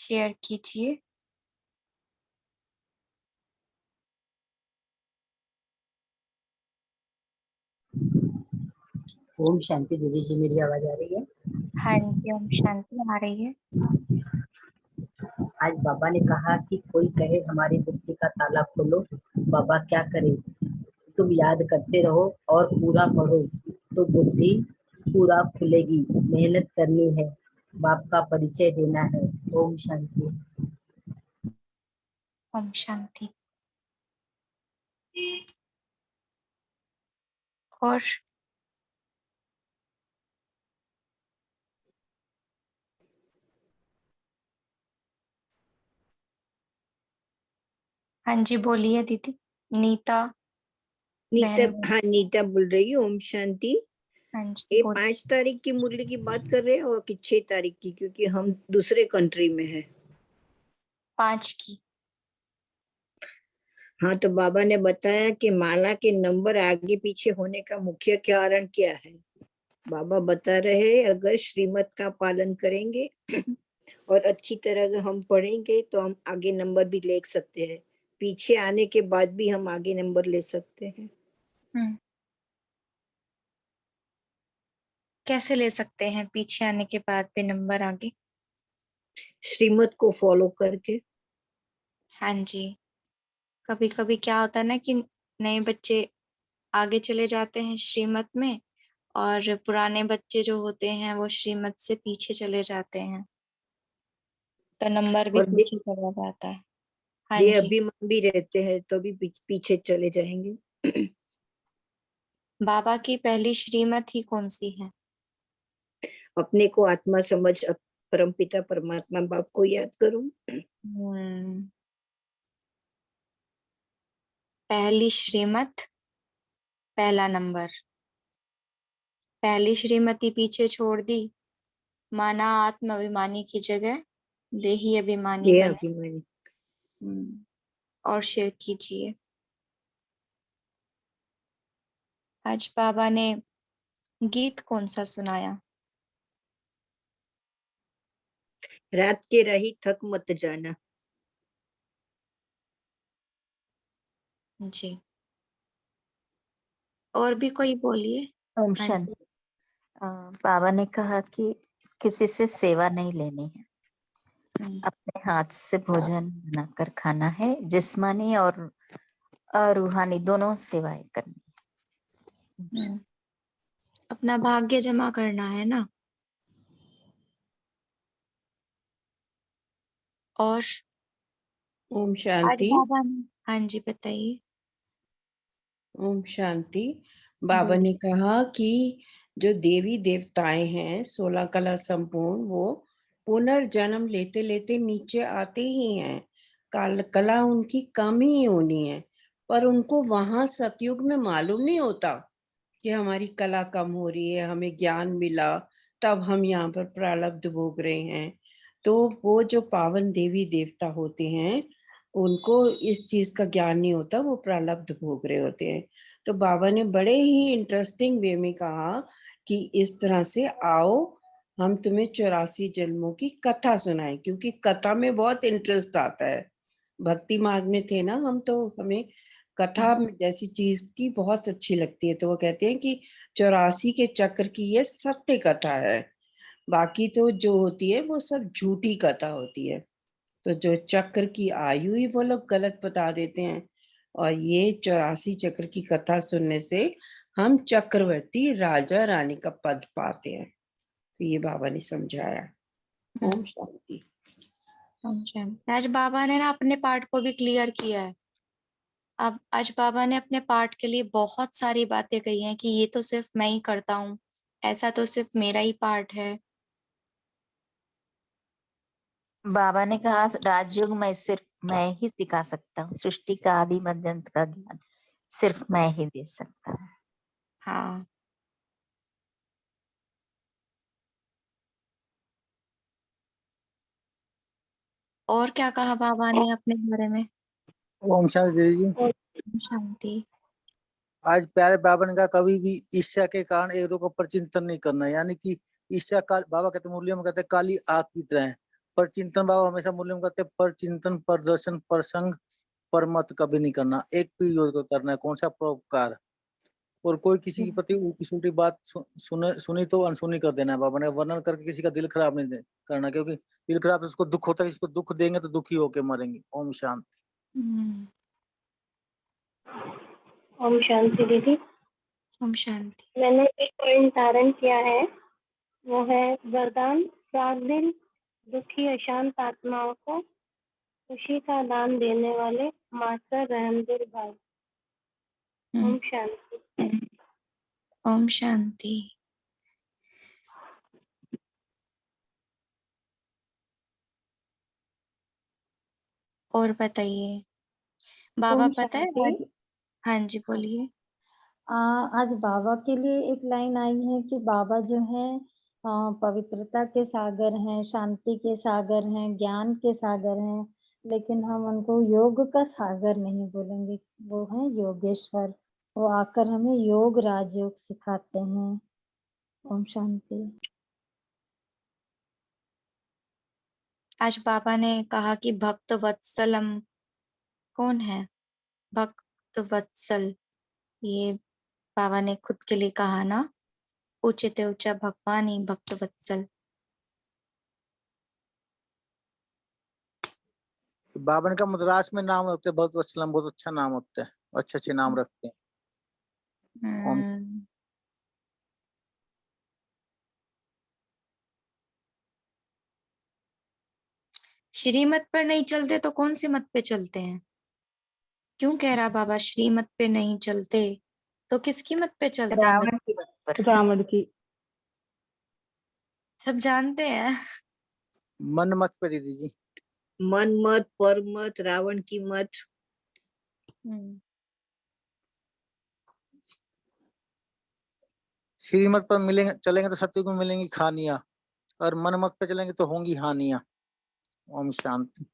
Share कीजिए। ओम शांति। दीदी जी मेरी आवाज आ रही है? हाँ जी, ओम शांति आ रही है। आज बाबा ने कहा कि कोई कहे हमारी बुद्धि का ताला खोलो, बाबा क्या करे? तुम याद करते रहो और पूरा पढ़ो तो बुद्धि पूरा खुलेगी। मेहनत करनी है, बाप का परिचय देना है। ओम शांति। ओम शांति। और हाँ जी, बोलिए दीदी। नीता नीता, बहन। हाँ नीता बोल रही है। ओम शांति। हाँ जी, ये बोलिए। 5 तारीख की मुरली की बात कर रहे हैं और कि 6 तारीख की, क्योंकि हम दूसरे कंट्री में है। 5 की। हाँ, तो बाबा ने बताया कि माला के नंबर आगे पीछे होने का मुख्य कारण क्या है। बाबा बता रहे हैं अगर श्रीमत का पालन करेंगे और अच्छी तरह अगर हम पढ़ेंगे तो हम आगे नंबर भी ले सकते हैं। पीछे आने के बाद भी हम आगे नंबर ले सकते हैं। कैसे ले सकते हैं पीछे आने के बाद भी नंबर आगे? श्रीमत को फॉलो करके। हाँ जी। कभी कभी क्या होता है ना कि नए बच्चे आगे चले जाते हैं श्रीमत में, और पुराने बच्चे जो होते हैं वो श्रीमत से पीछे चले जाते हैं, तो नंबर भी और पीछे चला जाता है। हाँ ये जी। अभिमान भी रहते हैं तो भी पीछे चले जाएंगे। बाबा की पहली श्रीमत ही कौन सी है? अपने को आत्मा समझ परमपिता परमात्मा बाप को याद करो। पहली श्रीमत, पहला नंबर। पहली श्रीमती पीछे छोड़ दी, माना आत्म अभिमानी की जगह देही अभिमानी ये बने। अभिमानी। और शेयर कीजिए। आज बाबा ने गीत कौन सा सुनाया? रात के रही थक मत जाना। जी। और भी कोई बोलिए। ओम हाँ जी। शांति। बाबा ने कहा कि किसी से सेवा नहीं लेनी है, अपने हाथ से भोजन बनाकर खाना है, जिस्मानी और रूहानी दोनों सेवाएं करनी है। अपना भाग्य जमा करना है ना। और ओम आज शांति। बाबा ने, हाँ जी बताइए। ओम शांति। बाबा बोलिए। ने कहा कि जो देवी देवताएं हैं 16 कला संपूर्ण, वो पुनर्जन्म लेते लेते नीचे आते ही हैं। कला उनकी कम ही होनी है, पर उनको वहां सतयुग में मालूम नहीं होता कि हमारी कला कम हो रही है, हमें ज्ञान मिला तब हम यहाँ पर प्रारब्ध भोग रहे हैं। तो वो जो पावन देवी देवता होते हैं उनको इस चीज का ज्ञान नहीं होता, वो प्रारब्ध भोग रहे होते हैं। तो बाबा ने बड़े ही इंटरेस्टिंग वे में कहा कि इस तरह से आओ, हम तुम्हें 84 जन्मों की कथा सुनाएं, क्योंकि कथा में बहुत इंटरेस्ट आता है। भक्ति मार्ग में थे ना हम, तो हमें कथा जैसी चीज की बहुत अच्छी लगती है। तो वो कहते हैं कि 84 के चक्र की ये सत्य कथा है, बाकी तो जो होती है वो सब झूठी कथा होती है। तो जो चक्र की आयु ही वो लोग गलत बता देते हैं, और ये 84 चक्र की कथा सुनने से हम चक्रवर्ती राजा रानी का पद पाते हैं। तो ये बाबा ने समझाया। ओम शांति। आज बाबा ने ना अपने पार्ट को भी क्लियर किया है। अब आज बाबा ने अपने पार्ट के लिए बहुत सारी बातें कही हैं कि ये तो सिर्फ मैं ही करता हूँ, ऐसा तो सिर्फ मेरा ही पार्ट है। बाबा ने कहा राजयोग में सिर्फ मैं ही सिखा सकता हूँ, सृष्टि का आदि मध्य अंत का ज्ञान सिर्फ मैं ही दे सकता हूँ। हाँ। और क्या कहा बाबा ने अपने बारे में? ओम शांति जी। शांति। आज प्यारे बाबा ने कहा कभी भी ईर्ष्या के कारण एक दूसरे पर चिंतन नहीं करना, यानी कि ईर्ष्या का बाबा कहते मुरलियों में कहते काली आग की तरह है। पर चिंतन बाबा हमेशा मूल्य में कहते हैं, पर चिंतन, पर दर्शन, पर संग, पर मत कभी नहीं करना। एक पे योग करना है, कौन सा परोपकार। और कोई किसी के प्रति उल्टी सुलटी बात सुनी तो अनसुनी कर देना है बाबा ने। वर्णन करके किसी का दिल खराब नहीं करना, क्योंकि दिल खराब तो उसको दुख होता है, इसको दुख देंगे तो दुखी होके मरेंगे। ओम शांति। ओम शांति दीदी। ओम शांति। मैंने एक पॉइंट धारण किया है, वो है वरदान, रात दिन दुखी अशांत आत्माओं को खुशी का दान देने वाले मास्टर रहमदिल भाई। ओम शांति। ओम शांति। और बताइए बाबा, ओम पता है शांति। आज। हाँ जी बोलिए। आज बाबा के लिए एक लाइन आई है कि बाबा जो है पवित्रता के सागर हैं, शांति के सागर हैं, ज्ञान के सागर हैं, लेकिन हम उनको योग का सागर नहीं बोलेंगे। वो हैं योगेश्वर। वो आकर हमें योग राजयोग सिखाते हैं। ओम शांति। आज बाबा ने कहा कि भक्त वत्सलम कौन है? भक्त वत्सल, ये बाबा ने खुद के लिए कहा ना, ऊंचे ऊंचा भगवान ही भक्त वत्सल। बाबा ने का मद्रास में नाम रखते हैं बहुत वत्सलम, बहुत अच्छा नाम होता है, अच्छे अच्छे नाम रखते हैं। ओम। श्रीमत पर नहीं चलते तो कौन से मत पे चलते हैं? क्यों कह रहा बाबा श्रीमत पे नहीं चलते, तो किसकी मत पे चलते हैं? रावण की मत पर। रावण की। सब जानते हैं। मन मत पे दीदी जी। मन मत, पर मत, रावण की मत। श्रीमत पर मिलेंगे चलेंगे तो सत्युग में मिलेंगी खानियां, और मन मत पे चलेंगे तो होंगी हानियां। ओम शांति।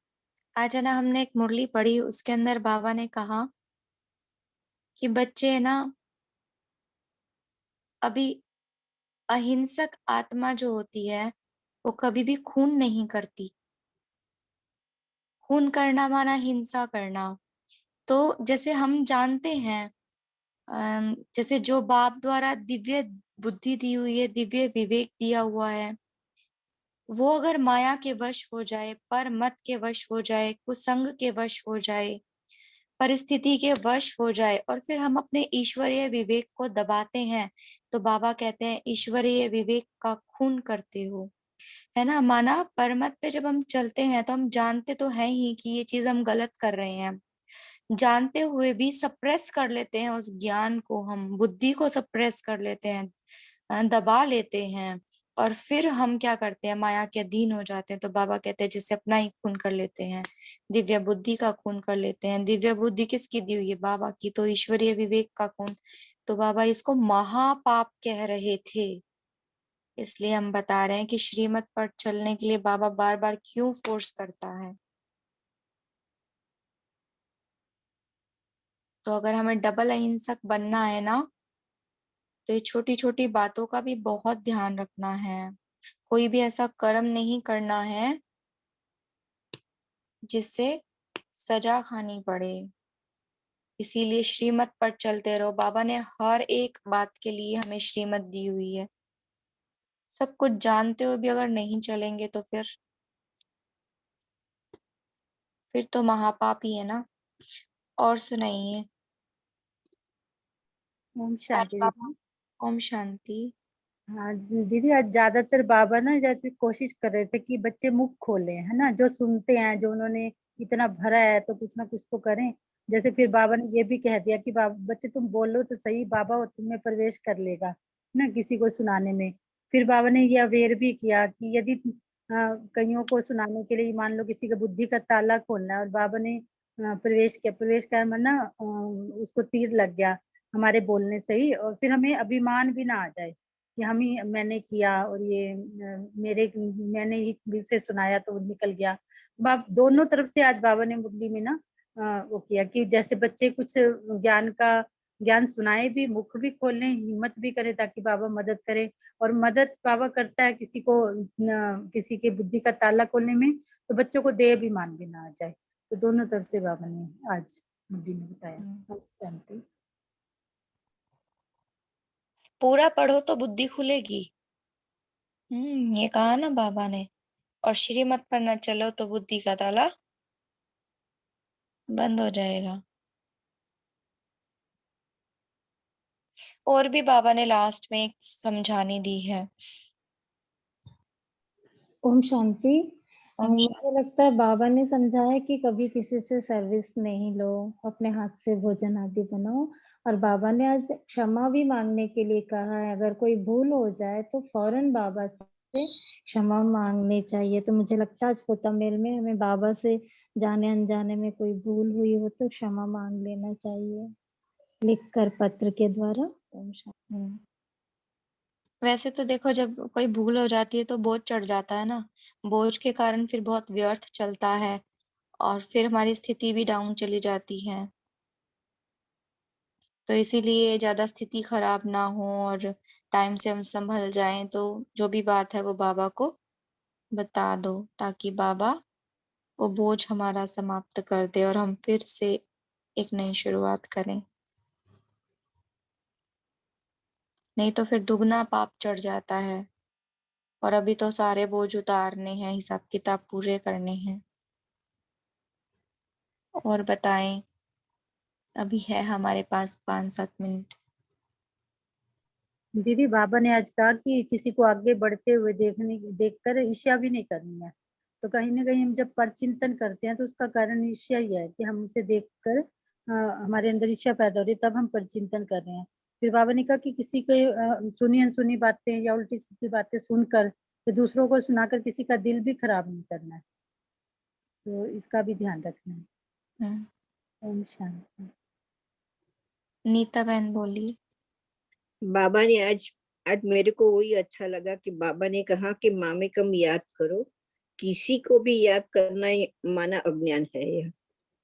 आज है ना, हमने एक मुरली पढ़ी, उसके अंदर बाबा ने कहा कि बच्चे है ना, अभी अहिंसक आत्मा जो होती है वो कभी भी खून नहीं करती। खून करना माना हिंसा करना। तो जैसे हम जानते हैं, जैसे जो बाप द्वारा दिव्य बुद्धि दी हुई है, दिव्य विवेक दिया हुआ है, वो अगर माया के वश हो जाए, पर मत के वश हो जाए, कुसंग के वश हो जाए, परिस्थिति के वश हो जाए, और फिर हम अपने ईश्वरीय विवेक को दबाते हैं, तो बाबा कहते हैं ईश्वरीय विवेक का खून करते हो। है ना, माना परमत पे जब हम चलते हैं तो हम जानते तो हैं ही कि ये चीज हम गलत कर रहे हैं, जानते हुए भी सप्रेस कर लेते हैं उस ज्ञान को, हम बुद्धि को सप्रेस कर लेते हैं, दबा लेते हैं, और फिर हम क्या करते हैं, माया के अधीन हो जाते हैं। तो बाबा कहते हैं जैसे अपना ही खून कर लेते हैं, दिव्य बुद्धि का खून कर लेते हैं। दिव्य बुद्धि किसकी दी हुई है? बाबा की। तो ईश्वरीय विवेक का खून। तो बाबा इसको महापाप कह रहे थे, इसलिए हम बता रहे हैं कि श्रीमत पर चलने के लिए बाबा बार बार क्यों फोर्स करता है। तो अगर हमें डबल अहिंसक बनना है ना, तो ये छोटी छोटी बातों का भी बहुत ध्यान रखना है। कोई भी ऐसा कर्म नहीं करना है जिससे सजा खानी पड़े। इसीलिए श्रीमत पर चलते रहो। बाबा ने हर एक बात के लिए हमें श्रीमत दी हुई है। सब कुछ जानते हुए भी अगर नहीं चलेंगे तो फिर तो महापाप ही है ना। और सुनाइए। ओम शांति दीदी। ओम शांति। हाँ दीदी, आज ज्यादातर बाबा ना जैसे कोशिश कर रहे थे कि बच्चे मुख खोलें, है ना, जो सुनते हैं, जो उन्होंने इतना भरा है तो कुछ ना कुछ तो करें। जैसे फिर बाबा ने ये भी कह दिया कि बच्चे तुम बोलो तो सही, बाबा वो तुम्हें प्रवेश कर लेगा ना किसी को सुनाने में। फिर बाबा ने ये अवेयर भी किया कि यदि कईयों को सुनाने के लिए मान लो किसी का बुद्धि का ताला खोलना है, और बाबा ने प्रवेश किया, प्रवेश का ना उसको तीर लग गया हमारे बोलने से ही, और फिर हमें अभिमान भी ना आ जाए कि हम ही मैंने किया और ये मैंने ही दिल से सुनाया तो निकल गया। बाप दोनों तरफ से आज बाबा ने मुरली में ना वो किया कि जैसे बच्चे कुछ ज्ञान का ज्ञान सुनाए भी, मुख भी खोलें, हिम्मत भी करें ताकि बाबा मदद करे। और मदद बाबा करता है किसी को किसी के बुद्धि का ताला खोलने में, तो बच्चों को देह अभिमान भी ना आ जाए। तो दोनों तरफ से बाबा ने आज मुद्दी ने बताया। शांति। पूरा पढ़ो तो बुद्धि खुलेगी। ये कहा ना बाबा ने। और श्रीमत पर न चलो तो बुद्धि का ताला बंद हो जाएगा। और भी बाबा ने लास्ट में एक समझानी दी है। ओम शांति। मुझे लगता है बाबा ने समझाया कि कभी किसी से सर्विस नहीं लो, अपने हाथ से भोजन आदि बनाओ। और बाबा ने आज क्षमा भी मांगने के लिए कहा है। अगर कोई भूल हो जाए तो फौरन बाबा से क्षमा मांगनी चाहिए। तो मुझे लगता है आज पोतामेल में हमें बाबा से जाने अनजाने में कोई भूल हुई हो तो क्षमा मांग लेना चाहिए, लिखकर पत्र के द्वारा। ओम शांति। वैसे तो देखो, जब कोई भूल हो जाती है तो बोझ चढ़ जाता है ना। बोझ के कारण फिर बहुत व्यर्थ चलता है और फिर हमारी स्थिति भी डाउन चली जाती है। तो इसीलिए ज्यादा स्थिति खराब ना हो और टाइम से हम संभल जाएं, तो जो भी बात है वो बाबा को बता दो, ताकि बाबा वो बोझ हमारा समाप्त कर दे और हम फिर से एक नई शुरुआत करें। नहीं तो फिर दुगना पाप चढ़ जाता है। और अभी तो सारे बोझ उतारने हैं, हिसाब किताब पूरे करने हैं। और बताएं, अभी है हमारे पास 5-7 मिनट। दीदी बाबा ने आज कहा कि किसी को आगे बढ़ते हुए देखकर ईर्ष्या भी नहीं करनी है। तो कहीं ना कहीं हम जब परचिंतन करते हैं तो उसका कारण ईर्ष्या ही है कि हम उसे देखकर हमारे अंदर ईर्ष्या पैदा हो रही है, तब हम परचिंतन कर रहे हैं। फिर बाबा ने कहा कि किसी के सुनी अनसुनी बातें या उल्टी सीधी बातें सुनकर फिर दूसरों को सुनाकर किसी का दिल भी खराब नहीं करना है। तो इसका भी ध्यान रखना है। ओम शांति। नीता बहन बोलिए। बाबा ने आज मेरे को वही अच्छा लगा कि बाबा ने कहा कि मामे कम याद करो, किसी को भी याद करना माना अज्ञान है।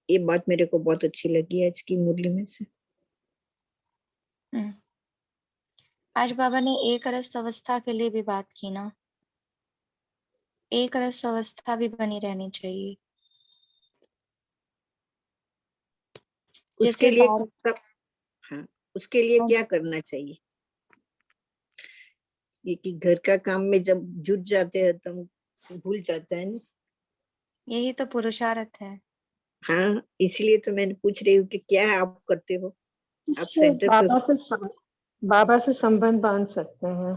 ये बात मेरे को बहुत अच्छी लगी आज की मुरली में से। आज बाबा ने एक रस अवस्था के लिए भी बात की ना। एक रस अवस्था भी बनी रहनी चाहिए। उसके जैसे लिए हाँ, उसके लिए क्या करना चाहिए? ये कि घर का काम में जब जुट जाते हैं तो भूल जाता है ना। यही तो पुरुषार्थ है। हाँ, इसलिए तो मैंने पूछ रही हूँ कि क्या आप करते हो? आप सेंटर बाबा से संबंध बांध सकते हैं।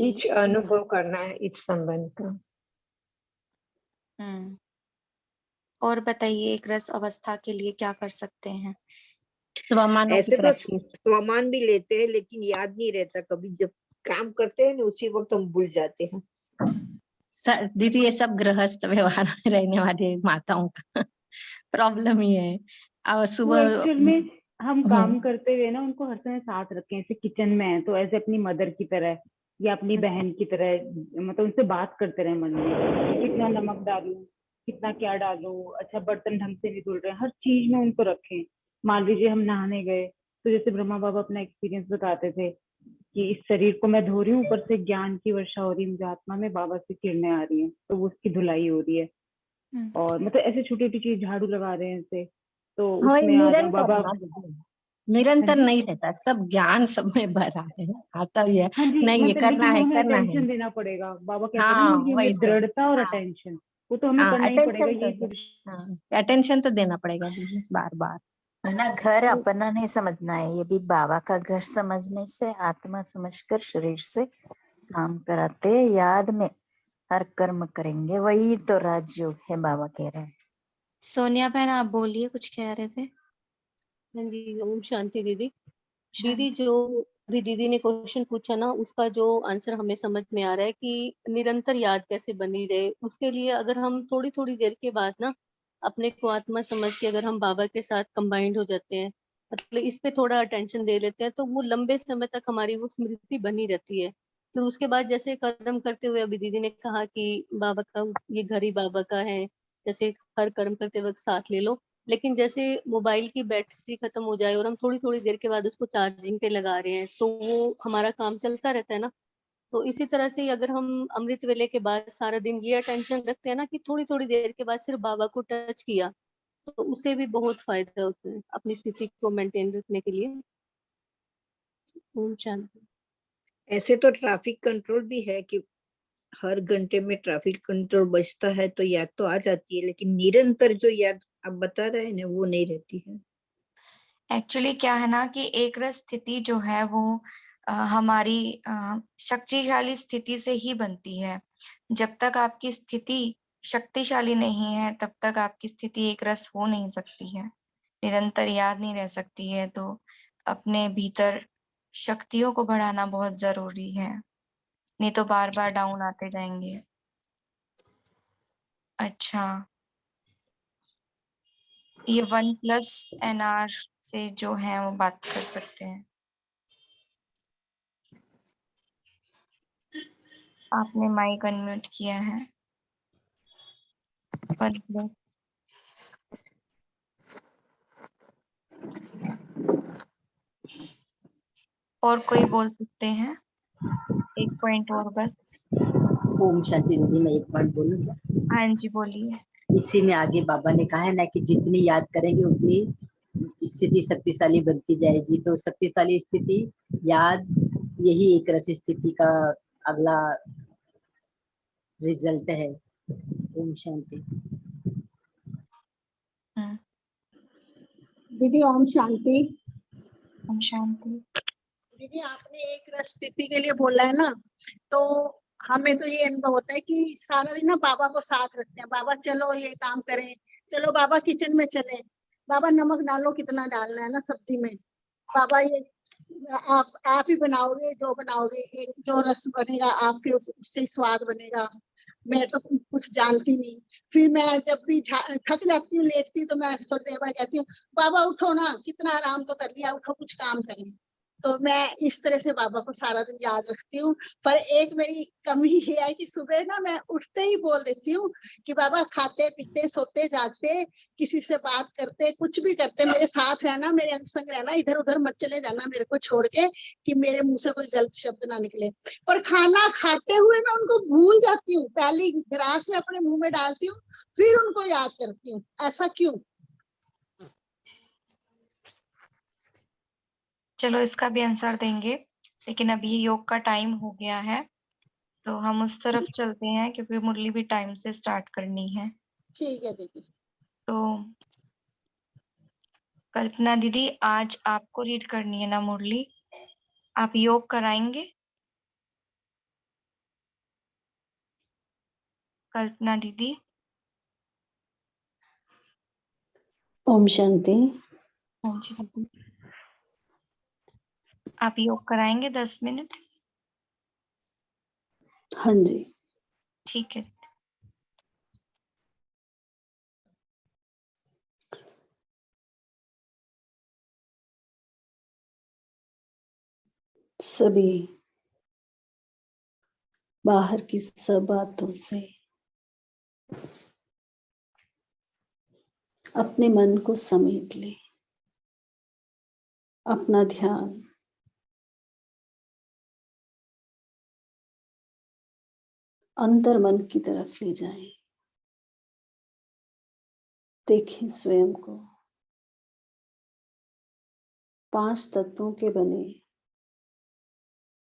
इच अनुभव करना है इच संबंध का। और बताइए, एक रस अवस्था के लिए क्या कर सकते हैं? ऐसे तो स्वमान भी लेते हैं लेकिन याद नहीं रहता। कभी जब काम करते हैं ना उसी वक्त हम भूल जाते हैं। दीदी ये सब गृहस्थ व्यवहार में रहने वाली माताओं का प्रॉब्लम ही है। और सुबह एक्चुअल में हम काम करते हुए ना उनको हर समय साथ रखें। ऐसे किचन में है तो ऐसे अपनी मदर की तरह या अपनी बहन की तरह, मतलब उनसे बात करते रहे मन में, कितना नमक डालूं, कितना क्या डालूं, अच्छा बर्तन ढंग से नहीं धुल रहे, हर चीज में उनको रखें। मान लीजिए हम नहाने गए तो जैसे ब्रह्मा बाबा अपना एक्सपीरियंस बताते थे कि इस शरीर को मैं धो रही हूँ, ऊपर से ज्ञान की वर्षा हो रही है, मुझे आत्मा में बाबा से किरणें आ रही हैं, तो वो उसकी धुलाई हो रही है। और मतलब ऐसे छोटी छोटी चीज, झाड़ू लगा रहे हैं ऐसे, तो उसमें आ जाओ बाबा। निरंतर नहीं रहता, सब ज्ञान सब में भरा है, आता भी है। हाँ जी, नहीं ये मतलब करना लेकिन है, हमें करना है। अटेंशन देना पड़ेगा। बाबा कहते हैं हाँ ना कि वही हमें तो। दृढ़ता और हाँ अटेंशन, वो तो हमें हाँ, करना ही पड़ेगा। अटेंशन ये तो अटेंशन तो देना पड़ेगा दीदी, बार बार। है ना। घर अपना नहीं समझना है, ये भी बाबा का घर समझने से, आत्मा समझकर शरीर से काम कराते याद में हर कर्म करेंगे, वही तो राजयोग है, बाबा कह रहे हैं। सोनिया बहन आप बोलिए, कुछ कह रहे थे। हाँ जी, ओम शांति दीदी। दीदी जो अभी दीदी ने क्वेश्चन पूछा ना, उसका जो आंसर हमें समझ में आ रहा है कि निरंतर याद कैसे बनी रहे। उसके लिए अगर हम थोड़ी थोड़ी देर के बाद ना अपने को आत्मा समझ के अगर हम बाबा के साथ कंबाइंड हो जाते हैं, मतलब इस पे थोड़ा अटेंशन दे लेते हैं, तो वो लंबे समय तक हमारी वो स्मृति बनी रहती है। फिर उसके बाद जैसे कर्म करते हुए अभी दीदी ने कहा कि बाबा का ये घर ही बाबा का है, जैसे हर कर्म करते वक्त साथ ले लो, लेकिन जैसे मोबाइल की बैटरी खत्म हो जाए और हम थोड़ी थोड़ी देर के बाद उसको चार्जिंग पे लगा रहे हैं तो वो हमारा काम चलता रहता है ना। तो इसी तरह से अगर हम अमृत वेले के बाद सारा दिन ये अटेंशन रखते हैं ना कि थोड़ी थोड़ी देर के बाद सिर्फ बाबा को टच किया, तो उससे भी बहुत फायदा होता है अपनी स्थिति को मेंटेन रखने के लिए। ओम शांति। ऐसे तो ट्रैफिक कंट्रोल भी है कि हर घंटे में ट्रैफिक कंट्रोल बजता है तो याद तो आ जाती है, लेकिन निरंतर जो याद आप बता रहे हैं ना वो नहीं रहती है। एक्चुअली क्या है ना कि एक रस स्थिति जो है वो हमारी शक्तिशाली स्थिति से ही बनती है। जब तक आपकी स्थिति शक्तिशाली नहीं है तब तक आपकी स्थिति एक रस हो नहीं सकती है, निरंतर याद नहीं रह सकती है। तो अपने भीतर शक्तियों को बढ़ाना बहुत जरूरी है, नहीं तो बार बार डाउन आते जाएंगे। अच्छा, ये 1+NR से जो है वो बात कर सकते हैं। आपने माइक अनम्यूट किया है। 1+। और कोई बोल सकते हैं? एक पॉइंट और बस। ओम शांति दीदी, मैं एक पॉइंट बोलूँ क्या? हाँ जी बोलिए। इसी में आगे बाबा ने कहा है ना कि जितनी याद करेंगे उतनी स्थिति शक्तिशाली बनती जाएगी। तो शक्तिशाली स्थिति याद, यही एक रस स्थिति का अगला रिजल्ट है। ओम शांति। दीदी ओम शांति। ओम शांति। दीदी आपने एक रस स्थिति के लिए बोला है ना, तो हमें तो ये अनुभव होता है कि सारा दिन ना बाबा को साथ रखते हैं। बाबा चलो ये काम करें, चलो बाबा किचन में चले, बाबा नमक डालो कितना डालना है ना सब्जी में, बाबा ये आप ही बनाओगे, जो बनाओगे एक जो रस बनेगा आपके उससे स्वाद बनेगा। मैं तो कुछ जानती नहीं। फिर मैं जब भी थक जाती हूँ, लेटती हूँ, तो मैं थोड़ी देर बाद कहती हूँ बाबा उठो ना, कितना आराम तो कर लिया, उठो कुछ काम करें। तो मैं इस तरह से बाबा को सारा दिन याद रखती हूँ। पर एक मेरी कमी ये है कि सुबह ना मैं उठते ही बोल देती हूँ कि बाबा खाते पीते सोते जागते किसी से बात करते कुछ भी करते मेरे साथ रहना, मेरे अंग संग रहना, इधर उधर मत चले जाना मेरे को छोड़ के, कि मेरे मुंह से कोई गलत शब्द ना निकले। पर खाना खाते हुए मैं उनको भूल जाती हूँ, पहली ग्रास में अपने मुंह में डालती हूँ फिर उनको याद करती हूँ। ऐसा क्यों? चलो इसका भी आंसर देंगे, लेकिन अभी योग का टाइम हो गया है तो हम उस तरफ चलते हैं क्योंकि मुरली भी टाइम से स्टार्ट करनी है। ठीक है दीदी। तो कल्पना दीदी आज आपको रीड करनी है ना मुरली, आप योग कराएंगे? कल्पना दीदी। ओम शांति। हाँ जी दीदी, आप योग कराएंगे 10 मिनट? हाँ जी। ठीक है। सभी बाहर की सब बातों से अपने मन को समेट ले, अपना ध्यान अंतर मन की तरफ ले जाएं। देखें स्वयं को 5 तत्वों के बने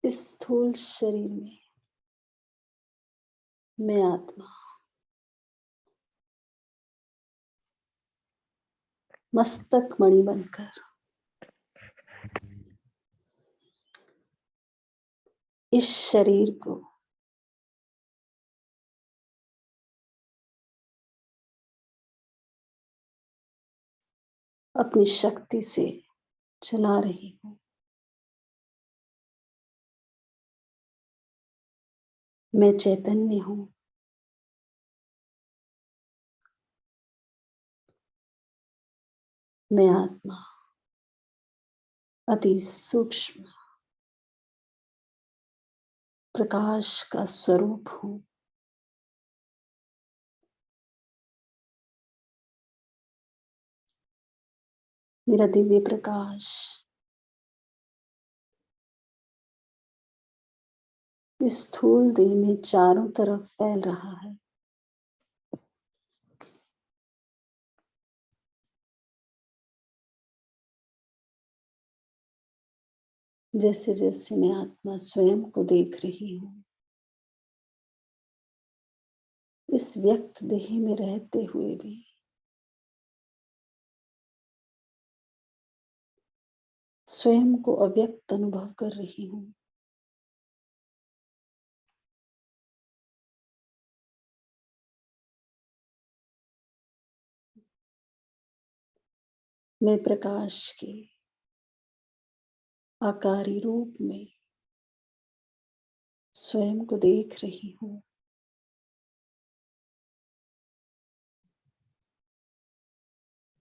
इस स्थूल शरीर में मैं आत्मा मस्तक मणि बनकर इस शरीर को अपनी शक्ति से चला रही हूं। मैं चैतन्य हूं। मैं आत्मा अति सूक्ष्म प्रकाश का स्वरूप हूं। मेरा दिव्य प्रकाश इस स्थूल देह में चारों तरफ फैल रहा है। जैसे जैसे मैं आत्मा स्वयं को देख रही हूँ, इस व्यक्त देह में रहते हुए भी स्वयं को अव्यक्त अनुभव कर रही हूँ। मैं प्रकाश के आकारी रूप में स्वयं को देख रही हूँ।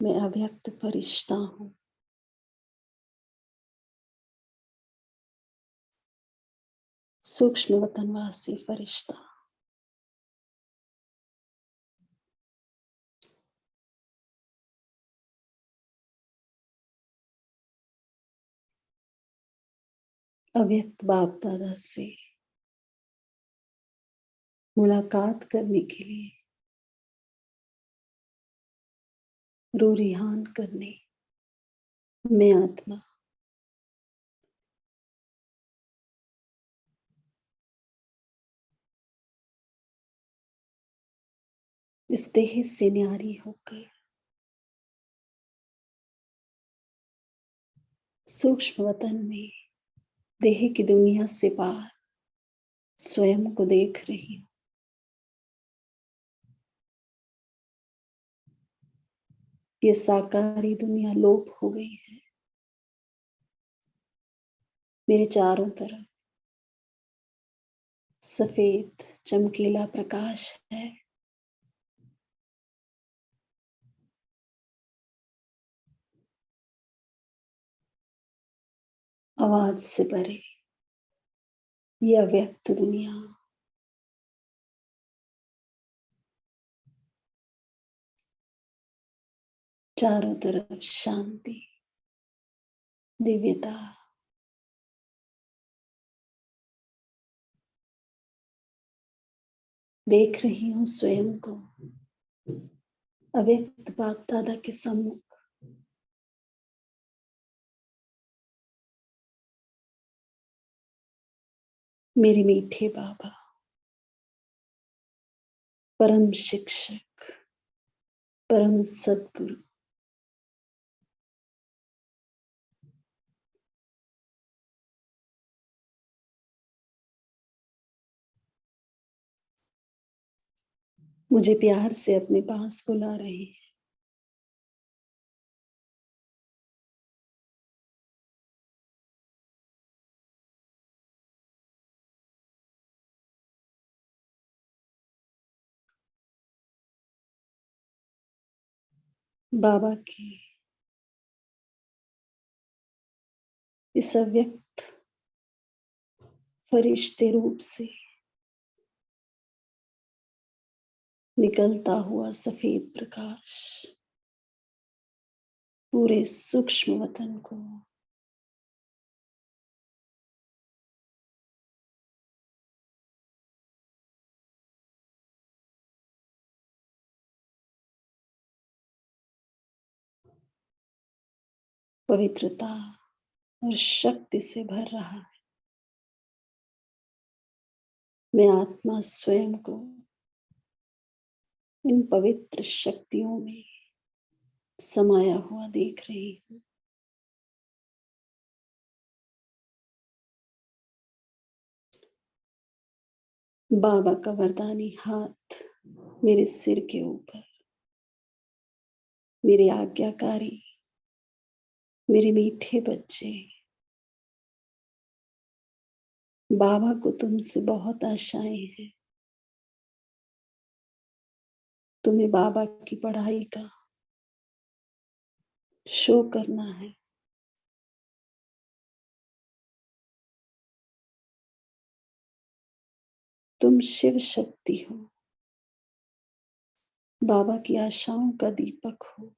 मैं अव्यक्त फरिश्ता हूँ। सूक्ष्म वतनवासी फरिश्ता। अव्यक्त बाप दादा से मुलाकात करने के लिए रू रिहान करने मैं आत्मा इस देह से न्यारी होकर सूक्ष्म वतन में देह की दुनिया से पार स्वयं को देख रही हूँ। ये साकारी दुनिया लोप हो गई है। मेरे चारों तरफ सफेद चमकीला प्रकाश है। आवाज से परे ये अव्यक्त दुनिया चारों तरफ शांति, दिव्यता, देख रही हूँ स्वयं को अव्यक्त बाप दादा के सम्मुख। मेरे मीठे बाबा, परम शिक्षक, परम सद्गुरु, मुझे प्यार से अपने पास बुला रहे हैं। बाबा के इस अव्यक्त फरिश्ते रूप से निकलता हुआ सफेद प्रकाश पूरे सूक्ष्म वतन को पवित्रता और शक्ति से भर रहा है। मैं आत्मा स्वयं को इन पवित्र शक्तियों में समाया हुआ देख रही हूँ। बाबा का वरदानी हाथ मेरे सिर के ऊपर, मेरे आज्ञाकारी, मेरे मीठे बच्चे, बाबा को तुमसे बहुत आशाएं हैं। तुम्हें बाबा की पढ़ाई का शो करना है। तुम शिव शक्ति हो, बाबा की आशाओं का दीपक हो।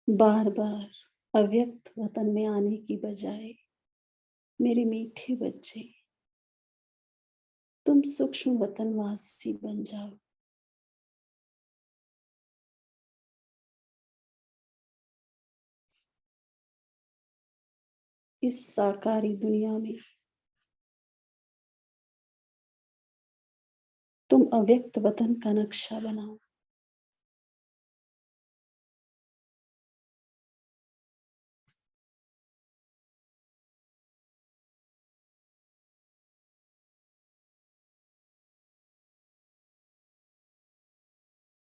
बार बार अव्यक्त वतन में आने की बजाय मेरे मीठे बच्चे तुम सूक्ष्म वतनवासी बन जाओ। इस साकारी दुनिया में तुम अव्यक्त वतन का नक्शा बनाओ।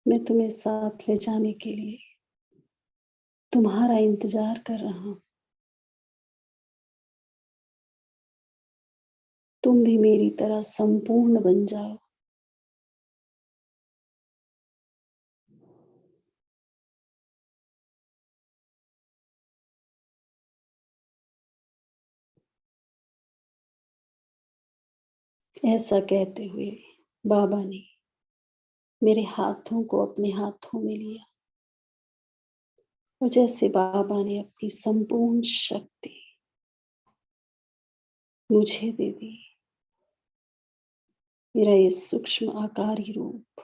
मैं तुम्हें साथ ले जाने के लिए तुम्हारा इंतजार कर रहा हूं। तुम भी मेरी तरह संपूर्ण बन जाओ। ऐसा कहते हुए बाबा ने मेरे हाथों को अपने हाथों में लिया और जैसे बाबा ने अपनी संपूर्ण शक्ति मुझे दे दी, मेरा ये सूक्ष्म आकारी रूप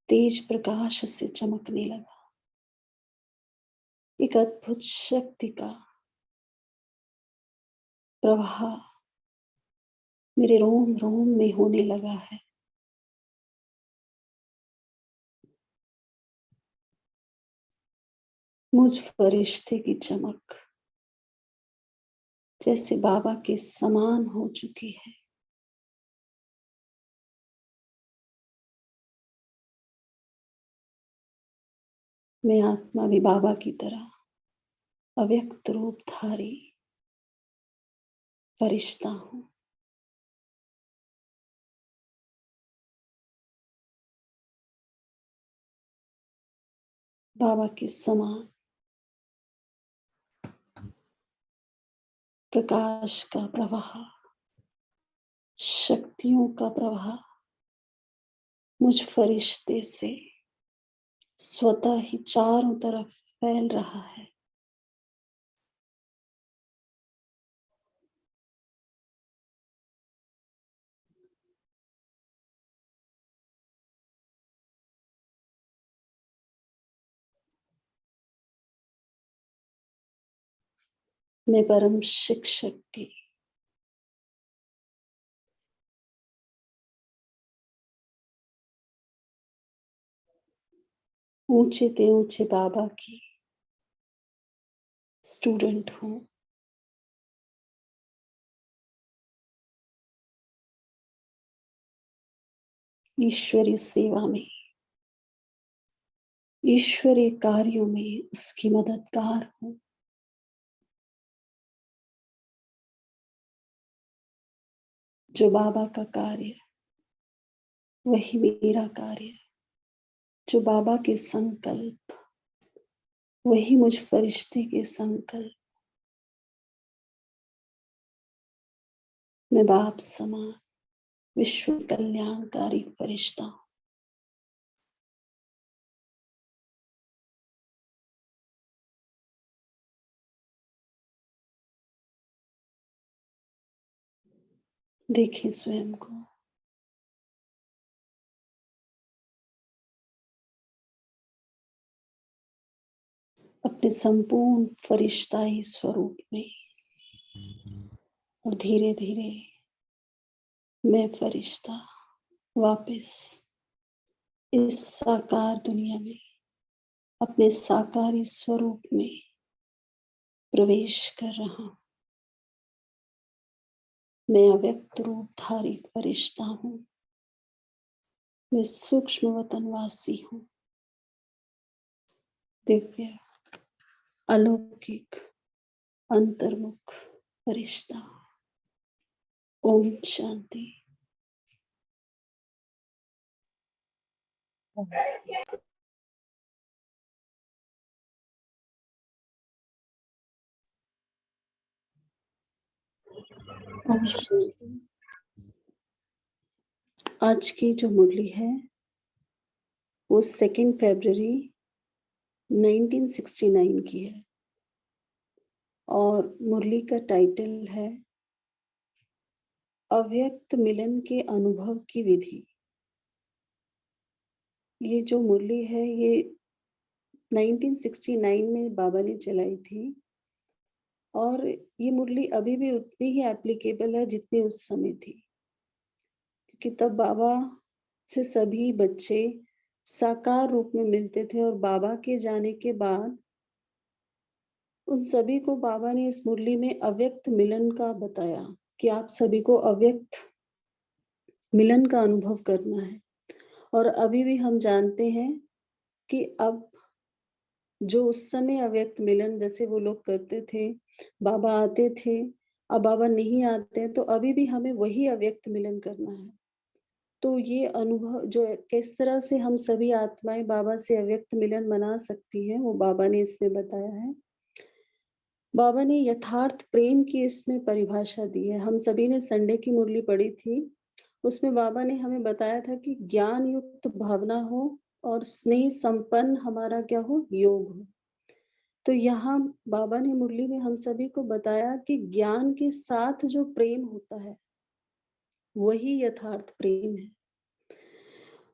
तेज प्रकाश से चमकने लगा। एक अद्भुत शक्ति का प्रवाह मेरे रोम रोम में होने लगा है। मुझ फरिश्ते की चमक जैसे बाबा के समान हो चुकी है। मैं आत्मा भी बाबा की तरह अव्यक्त रूपधारी फरिश्ता हूं। बाबा के समान प्रकाश का प्रवाह, शक्तियों का प्रवाह मुझ फरिश्ते से स्वतः ही चारों तरफ फैल रहा है। मैं परम शिक्षक के ऊंचे ते ऊंचे बाबा की स्टूडेंट हूं। ईश्वरीय सेवा में, ईश्वरीय कार्यों में उसकी मददगार हूं। जो बाबा का कार्य वही मेरा कार्य, जो बाबा के संकल्प वही मुझ फरिश्ते के संकल्प। मैं बाप समान विश्व कल्याणकारी फरिश्ता हूं। देखें स्वयं को, अपने संपूर्ण फरिश्ताई स्वरूप में, और धीरे धीरे मैं फरिश्ता वापस इस साकार दुनिया में अपने साकारी स्वरूप में प्रवेश कर रहा हूं। मैं अव्यक्त रूपधारी फरिश्ता हूं। मैं सूक्ष्म वतनवासी हूं। दिव्य अलौकिक अंतर्मुख फरिश्ता। ओम शांति। ओम शांति। आज की जो मुरली है वो 2 फरवरी 1969 की है और मुरली का टाइटल है अव्यक्त मिलन के अनुभव की विधि। ये जो मुरली है ये 1969 में बाबा ने चलाई थी और ये मुरली अभी भी उतनी ही एप्लीकेबल है जितनी उस समय थी, क्योंकि तब बाबा से सभी बच्चे साकार रूप में मिलते थे और बाबा के जाने के बाद उन सभी को बाबा ने इस मुरली में अव्यक्त मिलन का बताया कि आप सभी को अव्यक्त मिलन का अनुभव करना है। और अभी भी हम जानते हैं कि अब जो उस समय अव्यक्त मिलन जैसे वो लोग करते थे, बाबा आते थे, अब बाबा नहीं आते, तो अभी भी हमें वही अव्यक्त मिलन करना है। तो ये अनुभव जो किस तरह से हम सभी आत्माएं बाबा से अव्यक्त मिलन मना सकती हैं, वो बाबा ने इसमें बताया है। बाबा ने यथार्थ प्रेम की इसमें परिभाषा दी है। हम सभी ने संडे की मुरली पढ़ी थी, उसमें बाबा ने हमें बताया था कि ज्ञान युक्त भावना हो और स्नेह संपन्न हमारा क्या हो, योग हो। तो यहाँ बाबा ने मुरली में हम सभी को बताया कि ज्ञान के साथ जो प्रेम होता है वही यथार्थ प्रेम है।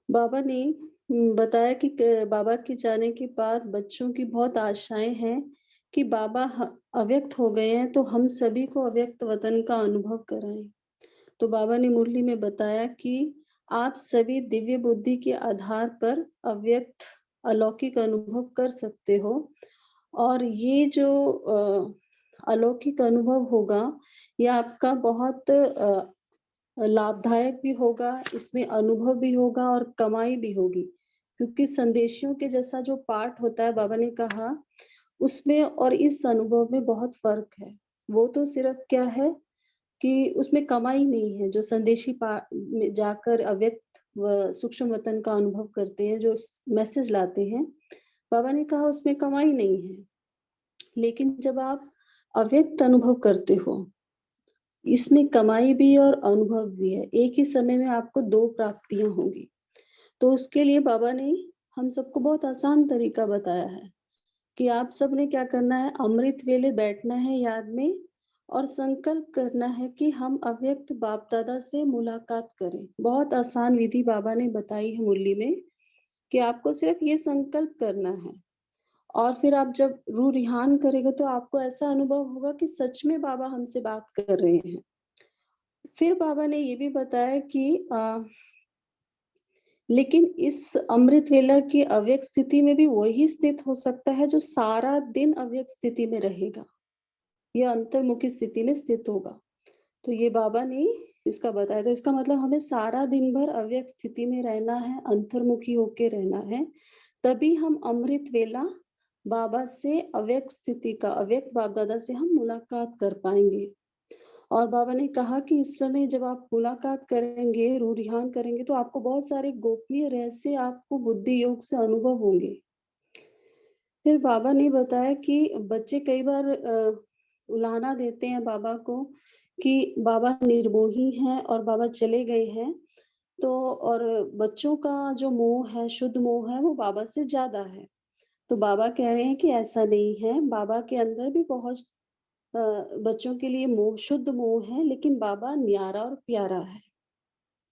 बाबा ने बताया कि बाबा के जाने के बाद बच्चों की बहुत आशाएं हैं कि बाबा अव्यक्त हो गए हैं तो हम सभी को अव्यक्त वतन का अनुभव कराएं। तो बाबा ने मुरली में बताया कि आप सभी दिव्य बुद्धि के आधार पर अव्यक्त अलौकिक अनुभव कर सकते हो और ये जो अलौकिक अनुभव होगा ये आपका बहुत लाभदायक भी होगा, इसमें अनुभव भी होगा और कमाई भी होगी, क्योंकि संदेशियों के जैसा जो पाठ होता है बाबा ने कहा उसमें और इस अनुभव में बहुत फर्क है। वो तो सिर्फ क्या है कि उसमें कमाई नहीं है, जो संदेशी में जाकर अव्यक्त व सूक्ष्म वतन का अनुभव करते हैं, जो मैसेज लाते हैं, बाबा ने कहा उसमें कमाई नहीं है। लेकिन जब आप अव्यक्त अनुभव करते हो इसमें कमाई भी और अनुभव भी है। एक ही समय में आपको 2 प्राप्तियां होंगी। तो उसके लिए बाबा ने हम सबको बहुत आसान तरीका बताया है कि आप सब ने क्या करना है, अमृत वेले बैठना है याद में और संकल्प करना है कि हम अव्यक्त बाप दादा से मुलाकात करें। बहुत आसान विधि बाबा ने बताई है मुरली में कि आपको सिर्फ ये संकल्प करना है और फिर आप जब रूह रिहान करेंगे तो आपको ऐसा अनुभव होगा कि सच में बाबा हमसे बात कर रहे हैं। फिर बाबा ने ये भी बताया कि लेकिन इस अमृत वेला की अव्यक्त स्थिति में भी वही स्थित हो सकता है जो सारा दिन अव्यक्त स्थिति में रहेगा, यह अंतर्मुखी स्थिति में स्थित होगा। तो ये बाबा ने इसका बताया। तो इसका मतलब हमें सारा दिन भर अव्यक्त स्थिति में रहना है, अंतर्मुखी होके रहना है, तभी हम अमृत वेला बाबा से अव्यक्त स्थिति का, अव्यक्त बाप दादा से हम मुलाकात कर पाएंगे। और बाबा ने कहा कि इस समय जब आप मुलाकात करेंगे, रूह रिहान करेंगे, तो आपको बहुत सारे गोपनीय रहस्य आपको बुद्धि योग से अनुभव होंगे। फिर बाबा ने बताया कि बच्चे कई बार उलाहना देते हैं बाबा को कि बाबा निर्मोही हैं और बाबा चले गए हैं, तो और बच्चों का जो मोह है, शुद्ध मोह है, वो बाबा से ज्यादा है। तो बाबा कह रहे हैं कि ऐसा नहीं है, बाबा के अंदर भी बहुत बच्चों के लिए मोह, शुद्ध मोह है, लेकिन बाबा न्यारा और प्यारा है।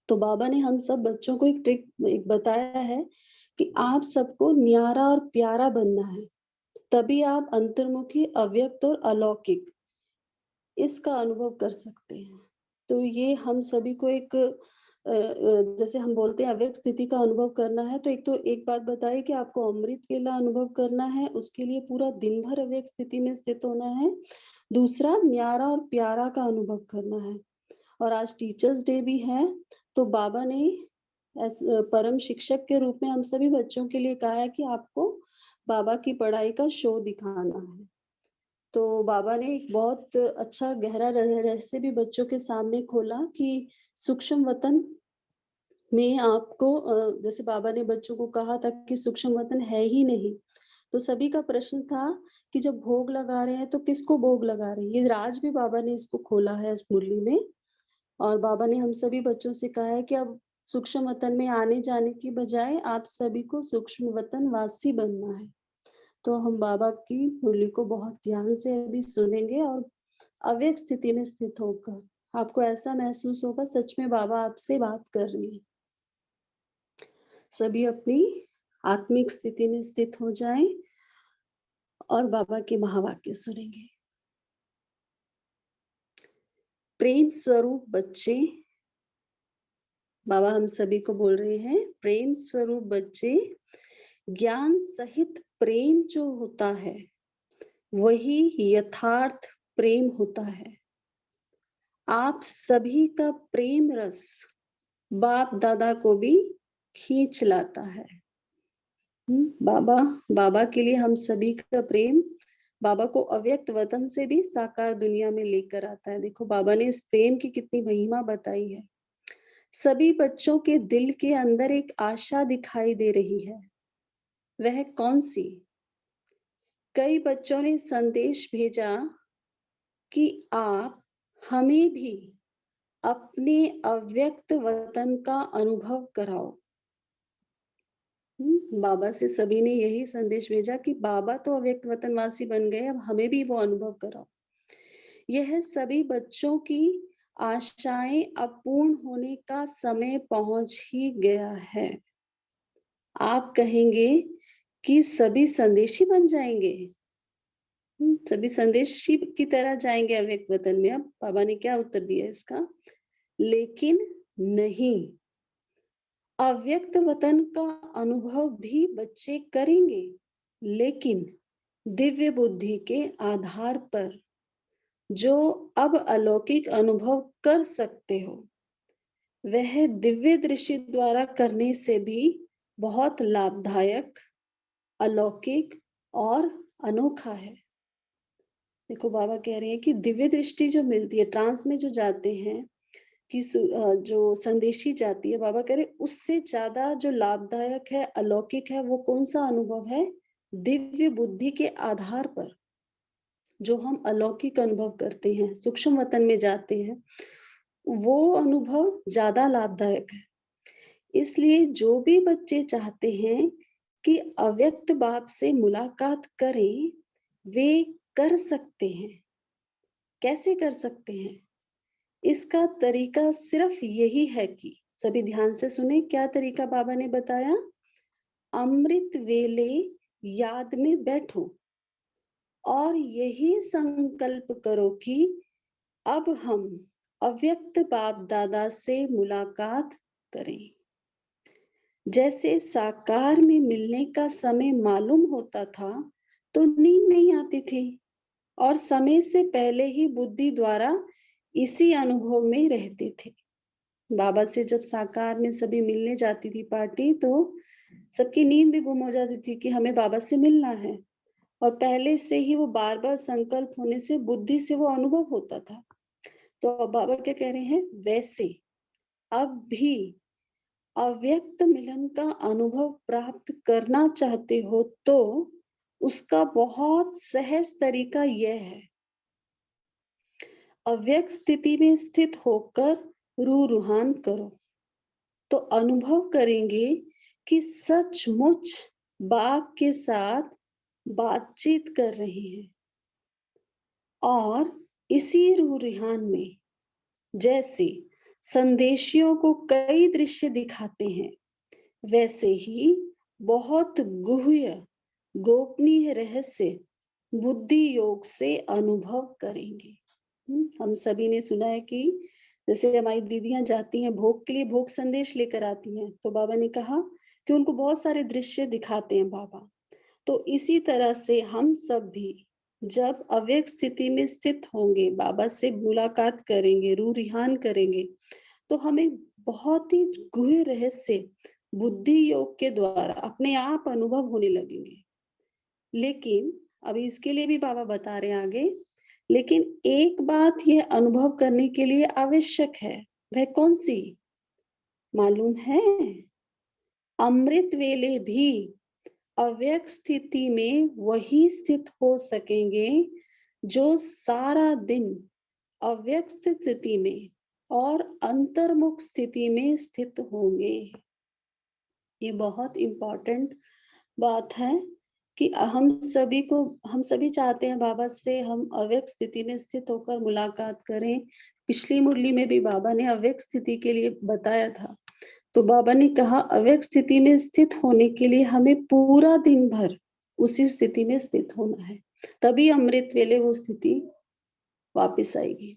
तो बाबा ने हम सब बच्चों को एक ट्रिक बताया है कि आप सबको न्यारा और प्यारा बनना है, तभी आप अंतर्मुखी, अव्यक्त और अलौकिक इसका अनुभव कर सकते हैं। तो ये हम सभी को एक जैसे हम बोलते हैं अव्यक्त स्थिति का अनुभव करना है, तो एक बात बताइए कि आपको अमृत वेला अनुभव करना है, उसके लिए पूरा दिन भर अव्यक्त स्थिति में स्थित होना है। दूसरा, न्यारा और प्यारा का अनुभव करना है। और आज टीचर्स डे भी है, तो बाबा ने परम शिक्षक के रूप में हम सभी बच्चों के लिए कहा है कि आपको बाबा की पढ़ाई का शो दिखाना है। तो बाबा ने एक बहुत अच्छा गहरा रहस्य भी बच्चों के सामने खोला कि सूक्ष्म वतन में आपको, जैसे बाबा ने बच्चों को कहा था कि सूक्ष्म वतन है ही नहीं, तो सभी का प्रश्न था कि जब भोग लगा रहे हैं तो किसको भोग लगा रहे हैं। ये राज भी बाबा ने इसको खोला है इस मुरली में। और बाबा ने हम सभी बच्चों से कहा है कि अब सूक्ष्म वतन में आने जाने की बजाय आप सभी को सूक्ष्म वतन वासी बनना है। तो हम बाबा की मुरली को बहुत ध्यान से अभी सुनेंगे और अव्यक्त स्थिति में स्थित होकर आपको ऐसा महसूस होगा सच में बाबा आपसे बात कर रही है। सभी अपनी आत्मिक स्थिति में स्थित हो जाएं और बाबा के महावाक्य सुनेंगे। प्रेम स्वरूप बच्चे, बाबा हम सभी को बोल रहे हैं, प्रेम स्वरूप बच्चे, ज्ञान सहित प्रेम जो होता है वही यथार्थ प्रेम होता है। आप सभी का प्रेम रस बाप दादा को भी खींच लाता है। बाबा के लिए हम सभी का प्रेम बाबा को अव्यक्त वतन से भी साकार दुनिया में लेकर आता है। देखो बाबा ने इस प्रेम की कितनी महिमा बताई है। सभी बच्चों के दिल के अंदर एक आशा दिखाई दे रही है। वह कौन सी? कई बच्चों ने संदेश भेजा कि आप हमें भी अपने अव्यक्त वतन का अनुभव कराओ। बाबा से सभी ने यही संदेश भेजा कि बाबा तो अव्यक्त वतनवासी बन गए, अब हमें भी वो अनुभव कराओ। यह सभी बच्चों की आशाएं अपूर्ण होने का समय पहुंच ही गया है। आप कहेंगे कि सभी संदेशी बन जाएंगे, सभी संदेशी की तरह जाएंगे अव्यक्त वतन में। अब बाबा ने क्या उत्तर दिया इसका? लेकिन नहीं, अव्यक्त वतन का अनुभव भी बच्चे करेंगे, लेकिन दिव्य बुद्धि के आधार पर जो अब अलौकिक अनुभव कर सकते हो वह दिव्य दृष्टि द्वारा करने से भी बहुत लाभदायक, अलौकिक और अनोखा है। देखो बाबा कह रहे हैं कि दिव्य दृष्टि जो मिलती है, ट्रांस में जो जाते हैं, कि जो संदेशी जाती है, बाबा कह रहे उससे ज्यादा जो लाभदायक है, अलौकिक है, वो कौन सा अनुभव है? दिव्य बुद्धि के आधार पर जो हम अलौकिक अनुभव करते हैं, सूक्ष्म वतन में जाते हैं, वो अनुभव ज्यादा लाभदायक है। इसलिए जो भी बच्चे चाहते हैं कि अव्यक्त बाप से मुलाकात करें, वे कर सकते हैं। कैसे कर सकते हैं? इसका तरीका सिर्फ यही है कि सभी ध्यान से सुने क्या तरीका बाबा ने बताया। अमृत वेले याद में बैठो और यही संकल्प करो कि अब हम अव्यक्त बाप दादा से मुलाकात करें। जैसे साकार में मिलने का समय मालूम होता था तो नींद नहीं आती थी और समय से पहले ही बुद्धि द्वारा इसी अनुभव में रहते थे। बाबा से जब साकार में सभी मिलने जाती थी पार्टी, तो सबकी नींद भी गुम हो जाती थी कि हमें बाबा से मिलना है, और पहले से ही वो बार बार संकल्प होने से बुद्धि से वो अनुभव होता था। तो अब बाबा क्या कह रहे हैं? वैसे अब भी अव्यक्त मिलन का अनुभव प्राप्त करना चाहते हो तो उसका बहुत सहज तरीका यह है, अव्यक्त स्थिति में स्थित होकर रूहान करो तो अनुभव करेंगे कि सचमुच बाप के साथ बातचीत कर रहे हैं। और इसी रूहान में जैसे संदेशियों को कई दृश्य दिखाते हैं, वैसे ही बहुत गुह्य गोपनीय रहस्य बुद्धि योग से अनुभव करेंगे। हम सभी ने सुना है कि जैसे हमारी दीदियां जाती हैं भोग के लिए, भोग संदेश लेकर आती हैं, तो बाबा ने कहा कि उनको बहुत सारे दृश्य दिखाते हैं बाबा। तो इसी तरह से हम सब भी जब अव्यक्त स्थिति में स्थित होंगे, बाबा से मुलाकात करेंगे, रूहान करेंगे, तो हमें बहुत ही गुह्य रहस्य बुद्धि योग के द्वारा अपने आप अनुभव होने लगेंगे। लेकिन अभी इसके लिए भी बाबा बता रहे हैं आगे, लेकिन एक बात यह अनुभव करने के लिए आवश्यक है, वह कौन सी मालूम है? अमृत वेले भी अव्यक्त स्थिति में वही स्थित हो सकेंगे जो सारा दिन अव्यक्त स्थिति में और अंतर्मुख स्थिति में स्थित होंगे। ये बहुत इम्पोर्टेंट बात है कि हम सभी चाहते हैं बाबा से हम अव्यक्त स्थिति में स्थित होकर मुलाकात करें। पिछली मुरली में भी बाबा ने अव्यक्त स्थिति के लिए बताया था। तो बाबा ने कहा अव्यक्त स्थिति में स्थित होने के लिए हमें पूरा दिन भर उसी स्थिति में स्थित होना है, तभी अमृत वेले वो स्थिति वापस आएगी।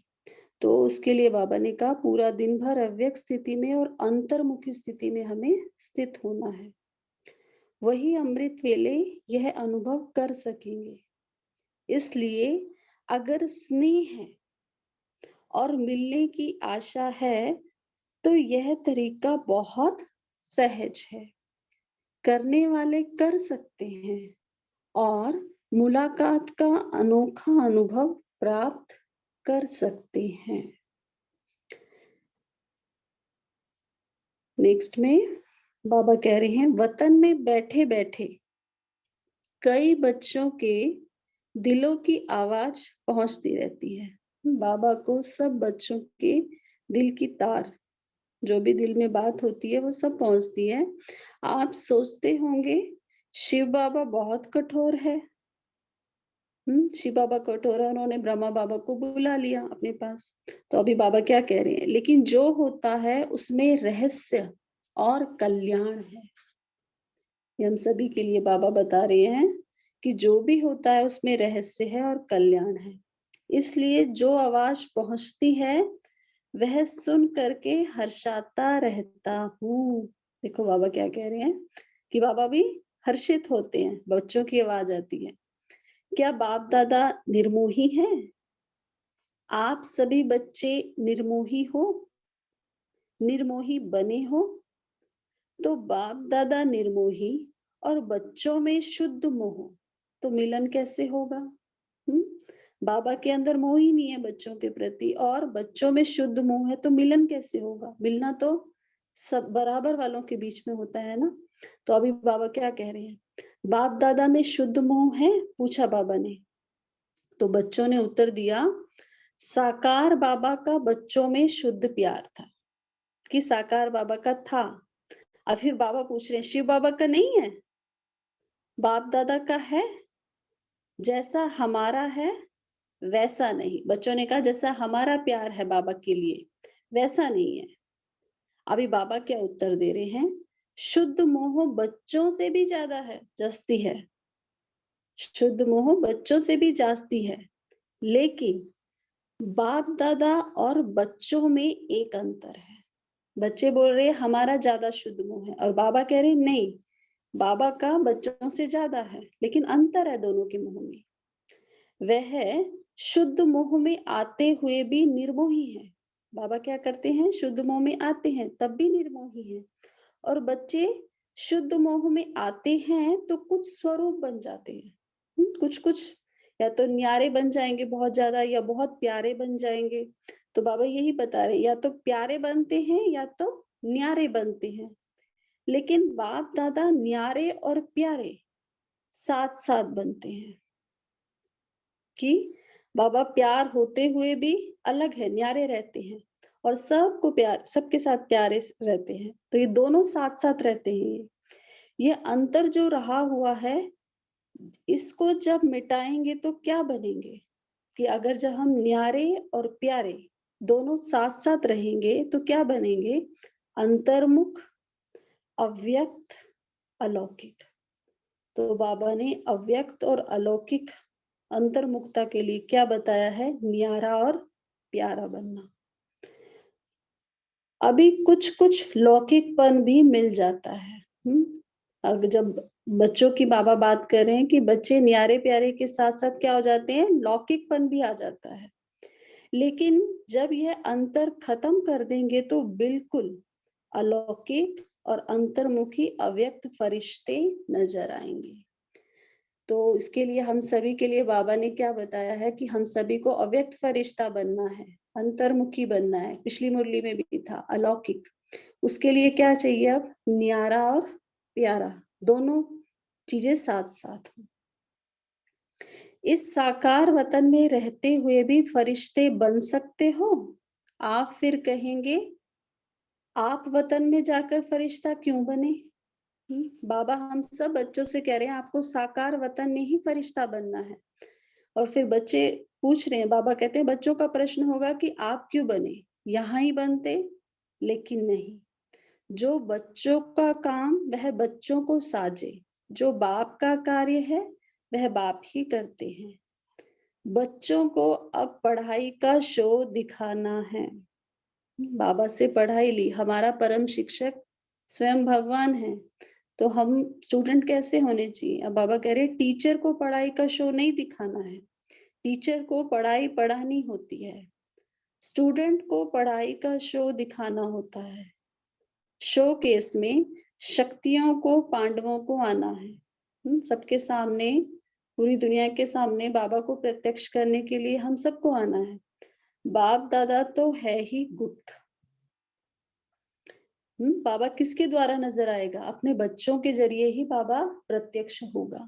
तो उसके लिए बाबा ने कहा पूरा दिन भर अव्यक्त स्थिति में और अंतर्मुखी स्थिति में हमें स्थित होना है, वही अमृत वेले यह अनुभव कर सकेंगे। इसलिए अगर स्नेह है और मिलने की आशा है तो यह तरीका बहुत सहज है, करने वाले कर सकते हैं और मुलाकात का अनोखा अनुभव प्राप्त कर सकते हैं। नेक्स्ट में बाबा कह रहे हैं वतन में बैठे बैठे कई बच्चों के दिलों की आवाज पहुंचती रहती है। बाबा को सब बच्चों के दिल की तार, जो भी दिल में बात होती है वो सब पहुंचती है। आप सोचते होंगे शिव बाबा बहुत कठोर है। शिव बाबा कठोर है, उन्होंने ब्रह्मा बाबा को बुला लिया अपने पास। तो अभी बाबा क्या कह रहे हैं, लेकिन जो होता है उसमें रहस्य और कल्याण है। ये हम सभी के लिए बाबा बता रहे हैं कि जो भी होता है उसमें रहस्य है और कल्याण है। इसलिए जो आवाज पहुंचती है वह सुन करके हर्षाता रहता हूँ। देखो बाबा क्या कह रहे हैं कि बाबा भी हर्षित होते हैं, बच्चों की आवाज आती है। क्या बाप दादा निर्मोही हैं? आप सभी बच्चे निर्मोही हो, निर्मोही बने हो? तो बाप दादा निर्मोही और बच्चों में शुद्ध मोह, तो मिलन कैसे होगा? बाबा के अंदर मोह ही नहीं है बच्चों के प्रति और बच्चों में शुद्ध मोह है, तो मिलन कैसे होगा? मिलना तो सब बराबर वालों के बीच में होता है ना। तो अभी बाबा क्या कह रहे हैं, बाप दादा में शुद्ध मोह है? पूछा बाबा ने। तो बच्चों ने उत्तर दिया साकार बाबा का बच्चों में शुद्ध प्यार था, कि साकार बाबा का था। अब फिर बाबा पूछ रहे हैं शिव बाबा का नहीं है? बाप दादा का है? जैसा हमारा है वैसा नहीं। बच्चों ने कहा जैसा हमारा प्यार है बाबा के लिए वैसा नहीं है। अभी बाबा क्या उत्तर दे रहे हैं, शुद्ध मोह बच्चों से भी ज्यादा है, जास्ती है। शुद्ध मोह बच्चों से भी जास्ती है, लेकिन बाप दादा और बच्चों में एक अंतर है। बच्चे बोल रहे हैं हमारा ज्यादा शुद्ध मोह है और बाबा कह रहे नहीं, बाबा का बच्चों से ज्यादा है, लेकिन अंतर है दोनों के मोह में। वह शुद्ध मोह में आते हुए भी निर्मोही है। बाबा क्या करते हैं, शुद्ध मोह में आते हैं तब भी निर्मोही है। और बच्चे शुद्ध मोह में आते हैं तो कुछ स्वरूप बन जाते हैं, कुछ या तो न्यारे बन जाएंगे बहुत ज्यादा, या बहुत प्यारे बन जाएंगे। तो बाबा यही बता रहे, या तो प्यारे बनते हैं या तो न्यारे बनते हैं। लेकिन बाप दादा न्यारे और प्यारे साथ साथ बनते हैं, कि बाबा प्यार होते हुए भी अलग है, न्यारे रहते हैं और सबको प्यार, सबके साथ प्यारे रहते हैं। तो ये दोनों साथ साथ रहते हैं। ये अंतर जो रहा हुआ है, इसको जब मिटाएंगे तो क्या बनेंगे, कि अगर जब हम न्यारे और प्यारे दोनों साथ साथ रहेंगे तो क्या बनेंगे, अंतर्मुख, अव्यक्त, अलौकिक। तो बाबा ने अव्यक्त और अलौकिक अंतर्मुखता के लिए क्या बताया है, न्यारा और प्यारा बनना। अभी कुछ कुछ लौकिकपन भी मिल जाता है। अब जब बच्चों की बाबा बात कर रहे हैं कि बच्चे न्यारे प्यारे के साथ साथ क्या हो जाते हैं, लौकिकपन भी आ जाता है। लेकिन जब यह अंतर खत्म कर देंगे तो बिल्कुल अलौकिक और अंतर्मुखी अव्यक्त फरिश्ते नजर आएंगे। तो इसके लिए हम सभी के लिए बाबा ने क्या बताया है कि हम सभी को अव्यक्त फरिश्ता बनना है, अंतर्मुखी बनना है। पिछली मुरली में भी था अलौकिक। उसके लिए क्या चाहिए, अब न्यारा और प्यारा दोनों चीजें साथ साथ हो। इस साकार वतन में रहते हुए भी फरिश्ते बन सकते हो, आप फिर कहेंगे आप वतन में जाकर फरिश्ता क्यों बने? बाबा हम सब बच्चों से कह रहे हैं आपको साकार वतन में ही फरिश्ता बनना है। और फिर बच्चे पूछ रहे हैं, बाबा कहते हैं बच्चों का प्रश्न होगा कि आप क्यों बने? यहाँ ही बनते, लेकिन नहीं। जो बच्चों का काम वह बच्चों को साजे, जो बाप का कार्य है वह बाप ही करते हैं। बच्चों को अब पढ़ाई का शो दिखाना है। बाबा से पढ़ाई ली, हमारा परम शिक्षक स्वयं भगवान है, तो हम स्टूडेंट कैसे होने चाहिए? अब बाबा कह रहे टीचर को पढ़ाई का शो नहीं दिखाना है, टीचर को पढ़ाई पढ़ानी होती है, स्टूडेंट को पढ़ाई का शो दिखाना होता है। शो केस में शक्तियों को पांडवों को आना है, सबके सामने, पूरी दुनिया के सामने बाबा को प्रत्यक्ष करने के लिए हम सबको आना है। बाप दादा तो है ही गुप्त, बाबा किसके द्वारा नजर आएगा? अपने बच्चों के जरिए ही बाबा प्रत्यक्ष होगा।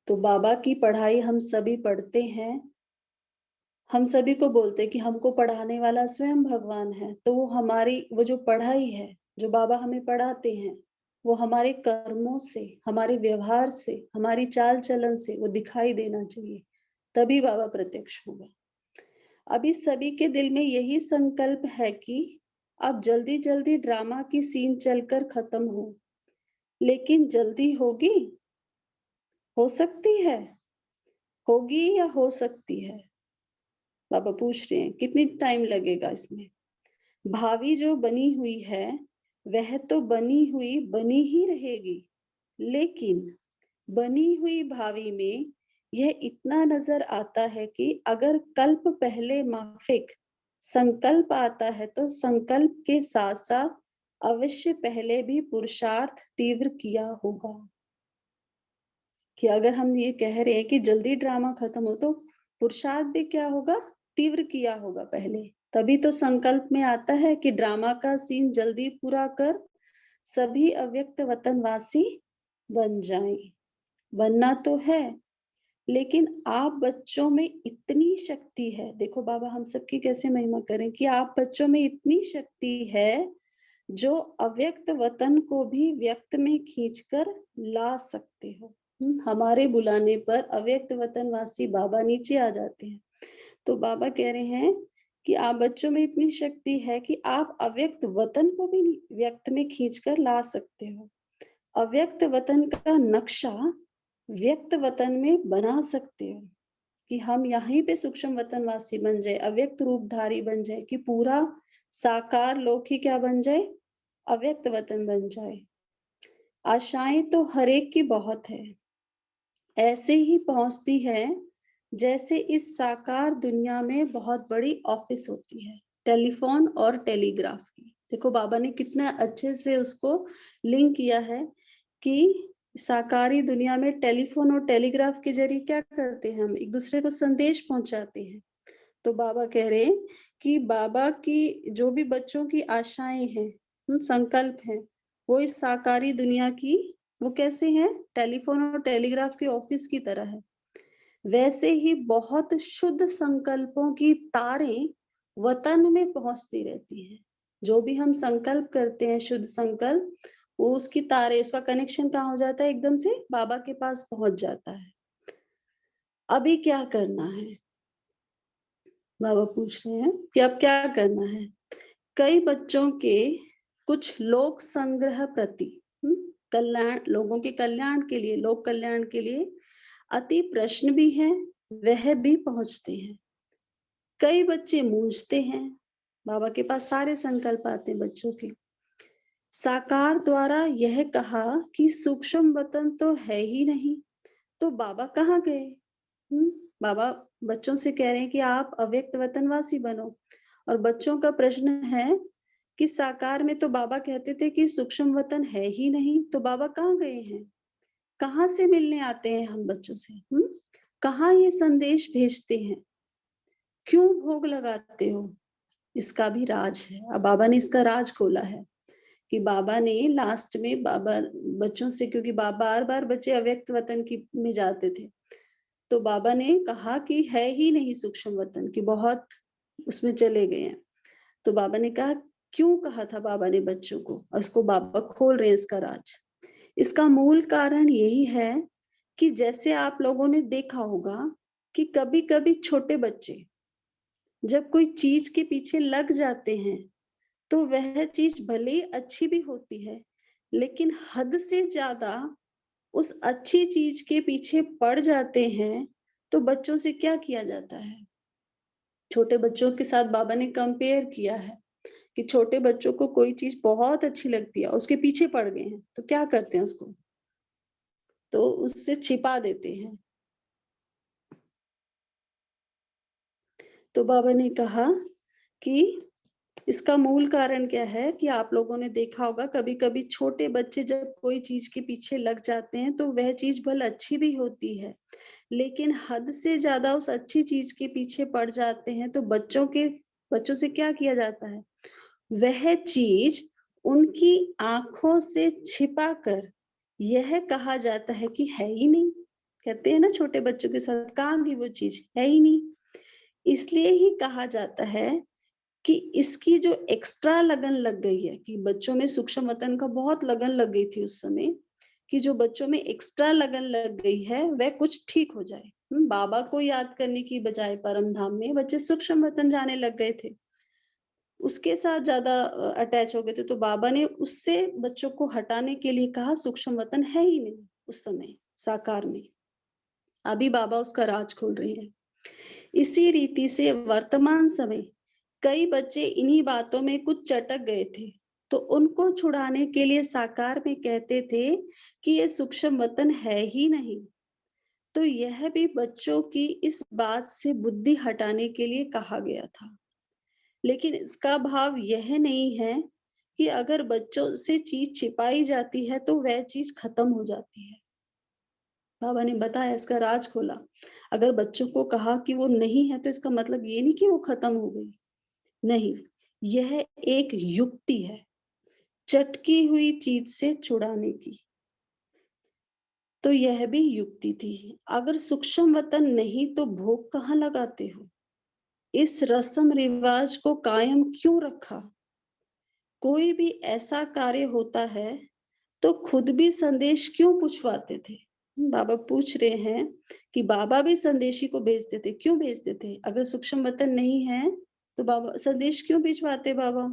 तो बाबा की पढ़ाई हम सभी पढ़ते हैं, हम सभी को बोलते हैं कि हमको पढ़ाने वाला स्वयं भगवान है। तो वो हमारी वो जो पढ़ाई है, जो बाबा हमें पढ़ाते हैं, वो हमारे कर्मों से, हमारे व्यवहार से, हमारी चाल चलन से वो दिखाई देना चाहिए, तभी बाबा प्रत्यक्ष होगा। अभी सभी के दिल में यही संकल्प है कि अब जल्दी जल्दी ड्रामा की सीन चलकर खत्म हो, लेकिन जल्दी होगी? हो सकती है? होगी या हो सकती है? बाबा पूछ रहे हैं कितनी टाइम लगेगा इसमें? भावी जो बनी हुई है वह तो बनी हुई बनी ही रहेगी, लेकिन बनी हुई भावी में यह इतना नजर आता है कि अगर कल्प पहले माफिक संकल्प आता है तो संकल्प के साथ साथ अवश्य पहले भी पुरुषार्थ तीव्र किया होगा। कि अगर हम ये कह रहे हैं कि जल्दी ड्रामा खत्म हो, तो पुरुषार्थ भी क्या होगा? तीव्र किया होगा पहले, तभी तो संकल्प में आता है कि ड्रामा का सीन जल्दी पूरा कर सभी अव्यक्त वतनवासी बन जाएं। बनना तो है, लेकिन आप बच्चों में इतनी शक्ति है, देखो बाबा हम सबकी कैसे महिमा करें कि आप बच्चों में इतनी शक्ति है जो अव्यक्त वतन को भी व्यक्त में खींचकर ला सकते हो। हमारे बुलाने पर अव्यक्त वतनवासी बाबा नीचे आ जाते हैं। तो बाबा कह रहे हैं कि आप बच्चों में इतनी शक्ति है कि आप अव्यक्त वतन को भी व्यक्त में खींचकर ला सकते हो। अव्यक्त वतन का नक्शा व्यक्त वतन में बना सकते हो कि हम यहीं पे सूक्ष्म वतनवासी बन जाए, अव्यक्त रूपधारी बन जाए, कि पूरा साकार लोक ही क्या बन जाए? अव्यक्त वतन बन जाए। आशाएं तो हर एक की बहुत है, ऐसे ही पहुंचती है जैसे इस साकार दुनिया में बहुत बड़ी ऑफिस होती है, टेलीफोन और टेलीग्राफ की। देखो बाबा ने कितना अच्छे से उसको लिंक किया है कि साकारी दुनिया में टेलीफोन और टेलीग्राफ के जरिए क्या करते हैं? हम एक दूसरे को संदेश पहुंचाते हैं। तो बाबा कह रहे हैं कि बाबा की जो भी बच्चों की आशाएं हैं, संकल्प हैं, वो इस साकारी दुनिया की वो कैसे हैं? टेलीफोन और टेलीग्राफ के ऑफिस की तरह है। वैसे ही बहुत शुद्ध संकल्पों की तारें वतन में पहुंचती रहती हैं। जो भी हम संकल्प करते हैं, शुद्ध संकल्प, वो उसकी तारे, उसका कनेक्शन कहाँ हो जाता है? एकदम से बाबा के पास पहुंच जाता है। अभी क्या करना है? बाबा पूछ रहे हैं कि अब क्या करना है? कई बच्चों के कुछ लोक संग्रह प्रति कल्याण, लोगों के कल्याण के लिए, लोक कल्याण के लिए अति प्रश्न भी हैं, वह भी पहुंचते हैं। कई बच्चे मूंझते हैं, बाबा के पास सारे संकल्प आते हैं बच्चों के। साकार द्वारा यह कहा कि सूक्ष्म वतन तो है ही नहीं, तो बाबा कहाँ गए? बाबा बच्चों से कह रहे हैं कि आप अव्यक्त वतनवासी बनो, और बच्चों का प्रश्न है कि साकार में तो बाबा कहते थे कि सूक्ष्म वतन है ही नहीं, तो बाबा कहाँ गए हैं? कहाँ से मिलने आते हैं हम बच्चों से? कहाँ ये संदेश भेजते हैं? क्यों भोग लगाते हो? इसका भी राज है। अब बाबा ने इसका राज खोला है कि बाबा ने लास्ट में बाबा बच्चों से, क्योंकि बार बार बच्चे अव्यक्त वतन की में जाते थे, तो बाबा ने कहा कि है ही नहीं सूक्ष्म वतन की, बहुत उसमें चले गए हैं। तो बाबा ने कहा, क्यों कहा था बाबा ने बच्चों को? और इसको बाबा खोल रहे हैं इसका राज। इसका मूल कारण यही है कि जैसे आप लोगों ने देखा होगा कि कभी कभी छोटे बच्चे जब कोई चीज के पीछे लग जाते हैं तो वह चीज भले ही अच्छी भी होती है, लेकिन हद से ज्यादा उस अच्छी चीज के पीछे पड़ जाते हैं तो बच्चों से क्या किया जाता है? छोटे बच्चों के साथ बाबा ने कंपेयर किया है कि छोटे बच्चों को कोई चीज बहुत अच्छी लगती है, उसके पीछे पड़ गए हैं तो क्या करते हैं उसको? तो उससे छिपा देते हैं। तो बाबा ने कहा कि इसका मूल कारण क्या है कि आप लोगों ने देखा होगा कभी कभी छोटे बच्चे जब कोई चीज के पीछे लग जाते हैं तो वह चीज भले अच्छी भी होती है, लेकिन हद से ज्यादा उस अच्छी चीज के पीछे पड़ जाते हैं तो बच्चों से क्या किया जाता है? वह चीज उनकी आंखों से छिपा कर यह कहा जाता है कि है ही नहीं। कहते हैं ना छोटे बच्चों के साथ, कहाँ गई वो चीज, है ही नहीं। इसलिए ही कहा जाता है कि इसकी जो एक्स्ट्रा लगन लग गई है, कि बच्चों में सूक्ष्म वतन का बहुत लगन लग गई थी उस समय, कि जो बच्चों में एक्स्ट्रा लगन लग गई है वह कुछ ठीक हो जाए। बाबा को याद करने की बजाय परम धाम में बच्चे सूक्ष्म वतन जाने लग गए थे, उसके साथ ज्यादा अटैच हो गए थे, तो बाबा ने उससे बच्चों को हटाने के लिए कहा सूक्ष्म वतन है ही नहीं उस समय साकार में। अभी बाबा उसका राज खोल रहे हैं। इसी रीति से वर्तमान समय कई बच्चे इन्हीं बातों में कुछ चटक गए थे, तो उनको छुड़ाने के लिए साकार में कहते थे कि ये सूक्ष्म वतन है ही नहीं। तो यह भी बच्चों की इस बात से बुद्धि हटाने के लिए कहा गया था, लेकिन इसका भाव यह नहीं है कि अगर बच्चों से चीज छिपाई जाती है तो वह चीज खत्म हो जाती है। बाबा ने बताया, इसका राज खोला। अगर बच्चों को कहा कि वो नहीं है तो इसका मतलब ये नहीं कि वो खत्म हो गई, नहीं, यह एक युक्ति है चटकी हुई चीज से छुड़ाने की। तो यह भी युक्ति थी। अगर सूक्ष्म वतन नहीं तो भोग कहाँ लगाते हो? इस रस्म रिवाज को कायम क्यों रखा? कोई भी ऐसा कार्य होता है तो खुद भी संदेश क्यों पूछवाते थे? बाबा पूछ रहे हैं कि बाबा भी संदेशी को भेजते थे, क्यों भेजते थे? अगर सूक्ष्म वतन नहीं है तो बाबा संदेश क्यों भिजवाते बाबा?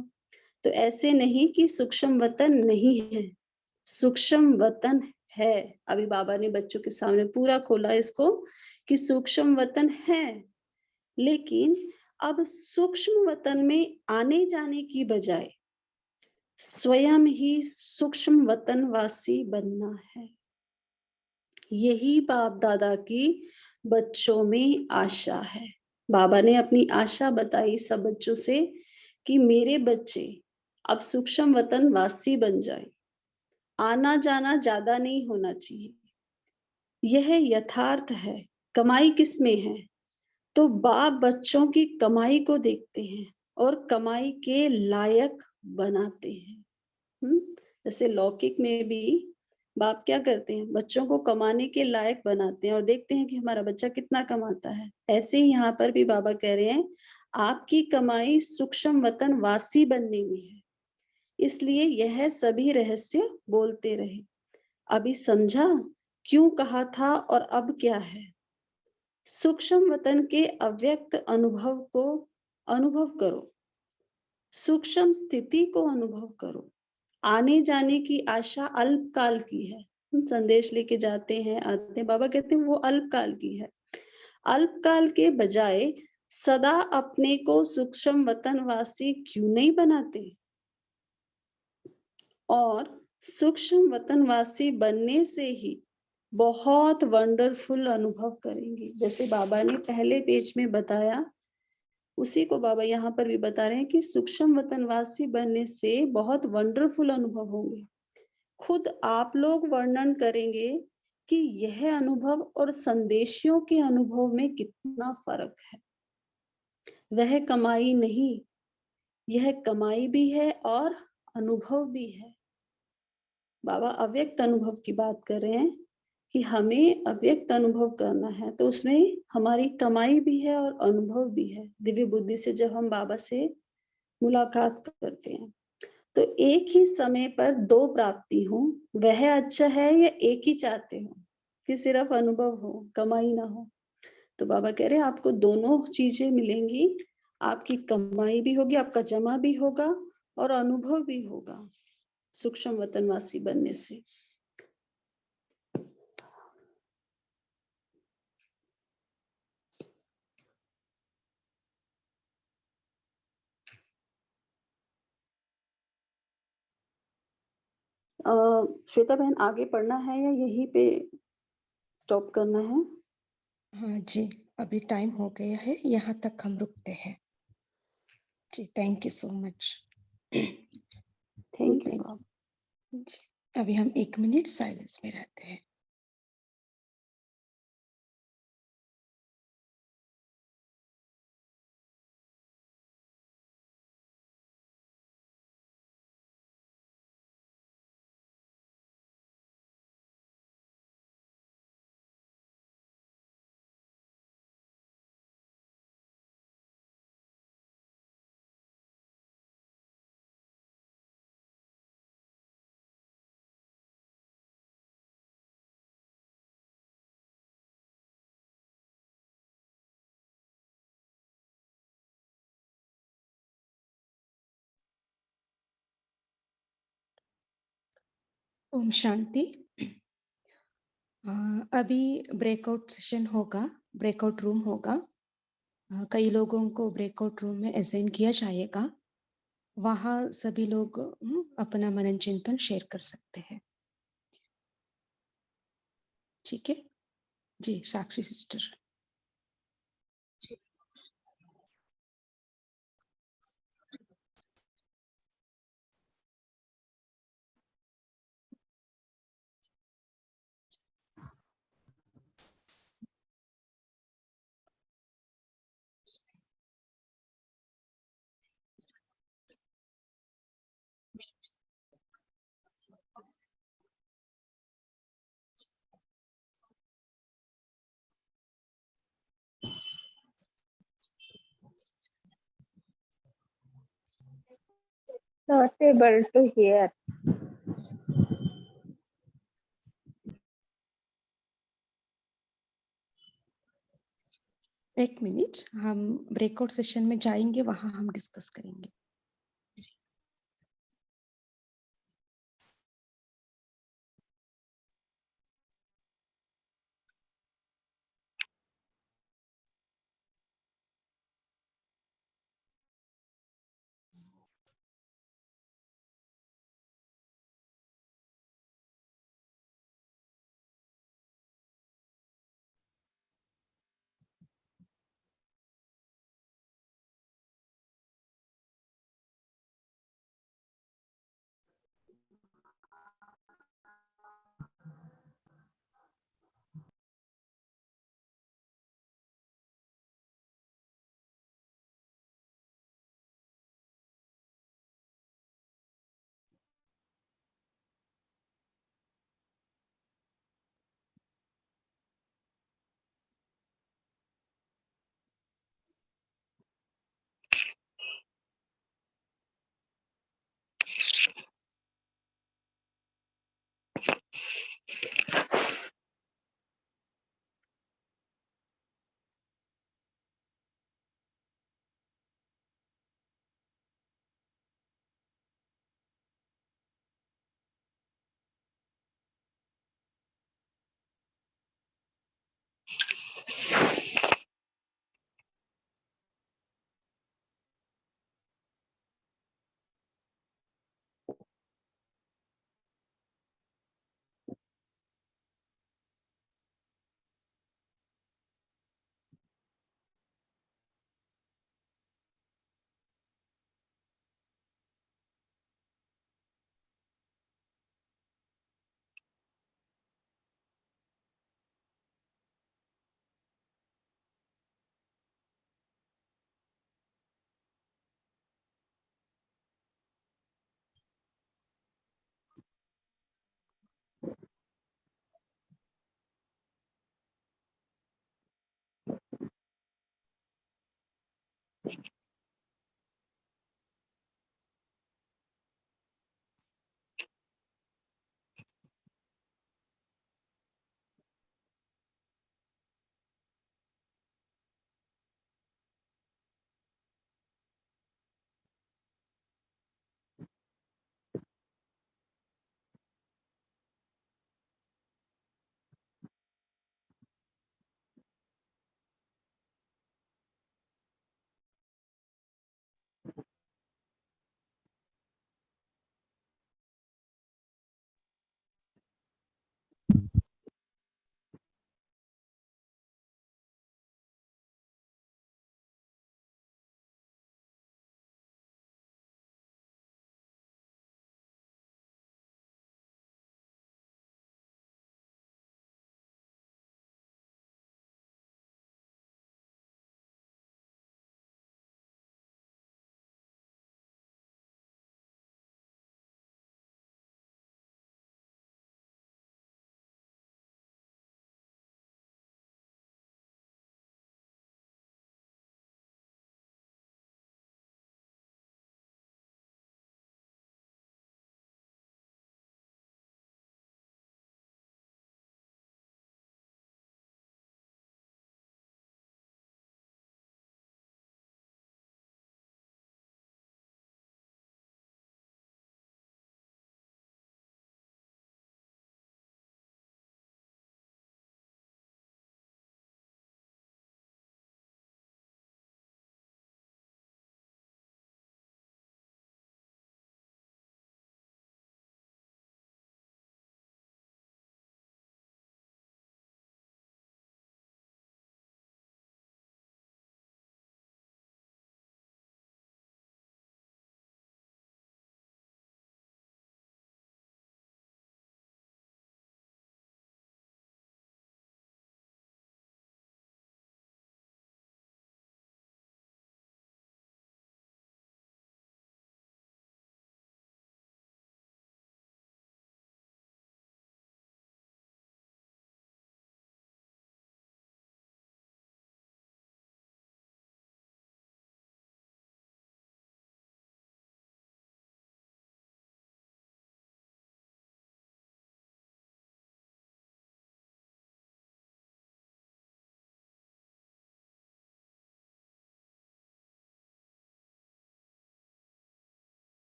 तो ऐसे नहीं कि सूक्ष्म वतन नहीं है, सूक्ष्म वतन है। अभी बाबा ने बच्चों के सामने पूरा खोला इसको कि सूक्ष्म वतन है, लेकिन अब सूक्ष्म वतन में आने जाने की बजाय स्वयं ही सूक्ष्म वतन वासी बनना है। यही बाप दादा की बच्चों में आशा है। बाबा ने अपनी आशा बताई सब बच्चों से कि मेरे बच्चे अब सूक्ष्म वतन वासी बन जाए, आना जाना ज्यादा नहीं होना चाहिए। यह यथार्थ है। कमाई किस में है? तो बाप बच्चों की कमाई को देखते हैं और कमाई के लायक बनाते हैं। जैसे लौकिक में भी बाप क्या करते हैं? बच्चों को कमाने के लायक बनाते हैं और देखते हैं कि हमारा बच्चा कितना कमाता है। ऐसे ही यहाँ पर भी बाबा कह रहे हैं, आपकी कमाई सूक्ष्म वतन वासी बनने में है, इसलिए यह सभी रहस्य बोलते रहे। अभी समझा क्यों कहा था और अब क्या है? सूक्ष्म वतन के अव्यक्त अनुभव को अनुभव करो, सूक्ष्म स्थिति को अनुभव करो। आने जाने की आशा अल्पकाल की है। हम संदेश लेके जाते हैं, आते हैं, बाबा कहते हैं वो अल्पकाल की है। अल्पकाल के बजाय सदा अपने को सूक्ष्म वतनवासी क्यों नहीं बनाते और सूक्ष्म वतनवासी बनने से ही बहुत वंडरफुल अनुभव करेंगे। जैसे बाबा ने पहले पेज में बताया, उसी को बाबा यहाँ पर भी बता रहे हैं कि सूक्ष्म वतनवासी बनने से बहुत वंडरफुल अनुभव होंगे। खुद आप लोग वर्णन करेंगे कि यह अनुभव और संदेशियों के अनुभव में कितना फर्क है। वह कमाई नहीं, यह कमाई भी है और अनुभव भी है। बाबा अव्यक्त अनुभव की बात कर रहे हैं कि हमें अव्यक्त अनुभव करना है, तो उसमें हमारी कमाई भी है और अनुभव भी है। दिव्य बुद्धि से जब हम बाबा से मुलाकात करते हैं। तो एक ही समय पर 2 प्राप्ति हो, वह अच्छा है या एक ही चाहते हो कि सिर्फ अनुभव हो, कमाई ना हो? तो बाबा कह रहे हैं आपको दोनों चीजें मिलेंगी, आपकी कमाई भी होगी, आपका जमा भी होगा और अनुभव भी होगा सूक्ष्म वतनवासी बनने से। श्वेता बहन आगे पढ़ना है या यहीं पे स्टॉप करना है? हाँ जी, अभी टाइम हो गया है, यहाँ तक हम रुकते हैं जी। Thank you so much. Thank you बाबा। जी, अभी हम 1 मिनट साइलेंस में रहते हैं। ओम शांति। अभी ब्रेकआउट सेशन होगा, ब्रेकआउट रूम होगा। कई लोगों को ब्रेकआउट रूम में असाइन किया जाएगा, वहाँ सभी लोग अपना मनन चिंतन शेयर कर सकते हैं। ठीक है जी, Sakshi sister. Not able to hear. एक मिनट, हम ब्रेकआउट सेशन में जाएंगे, वहाँ हम डिस्कस करेंगे।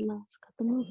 क्लास खत्म हो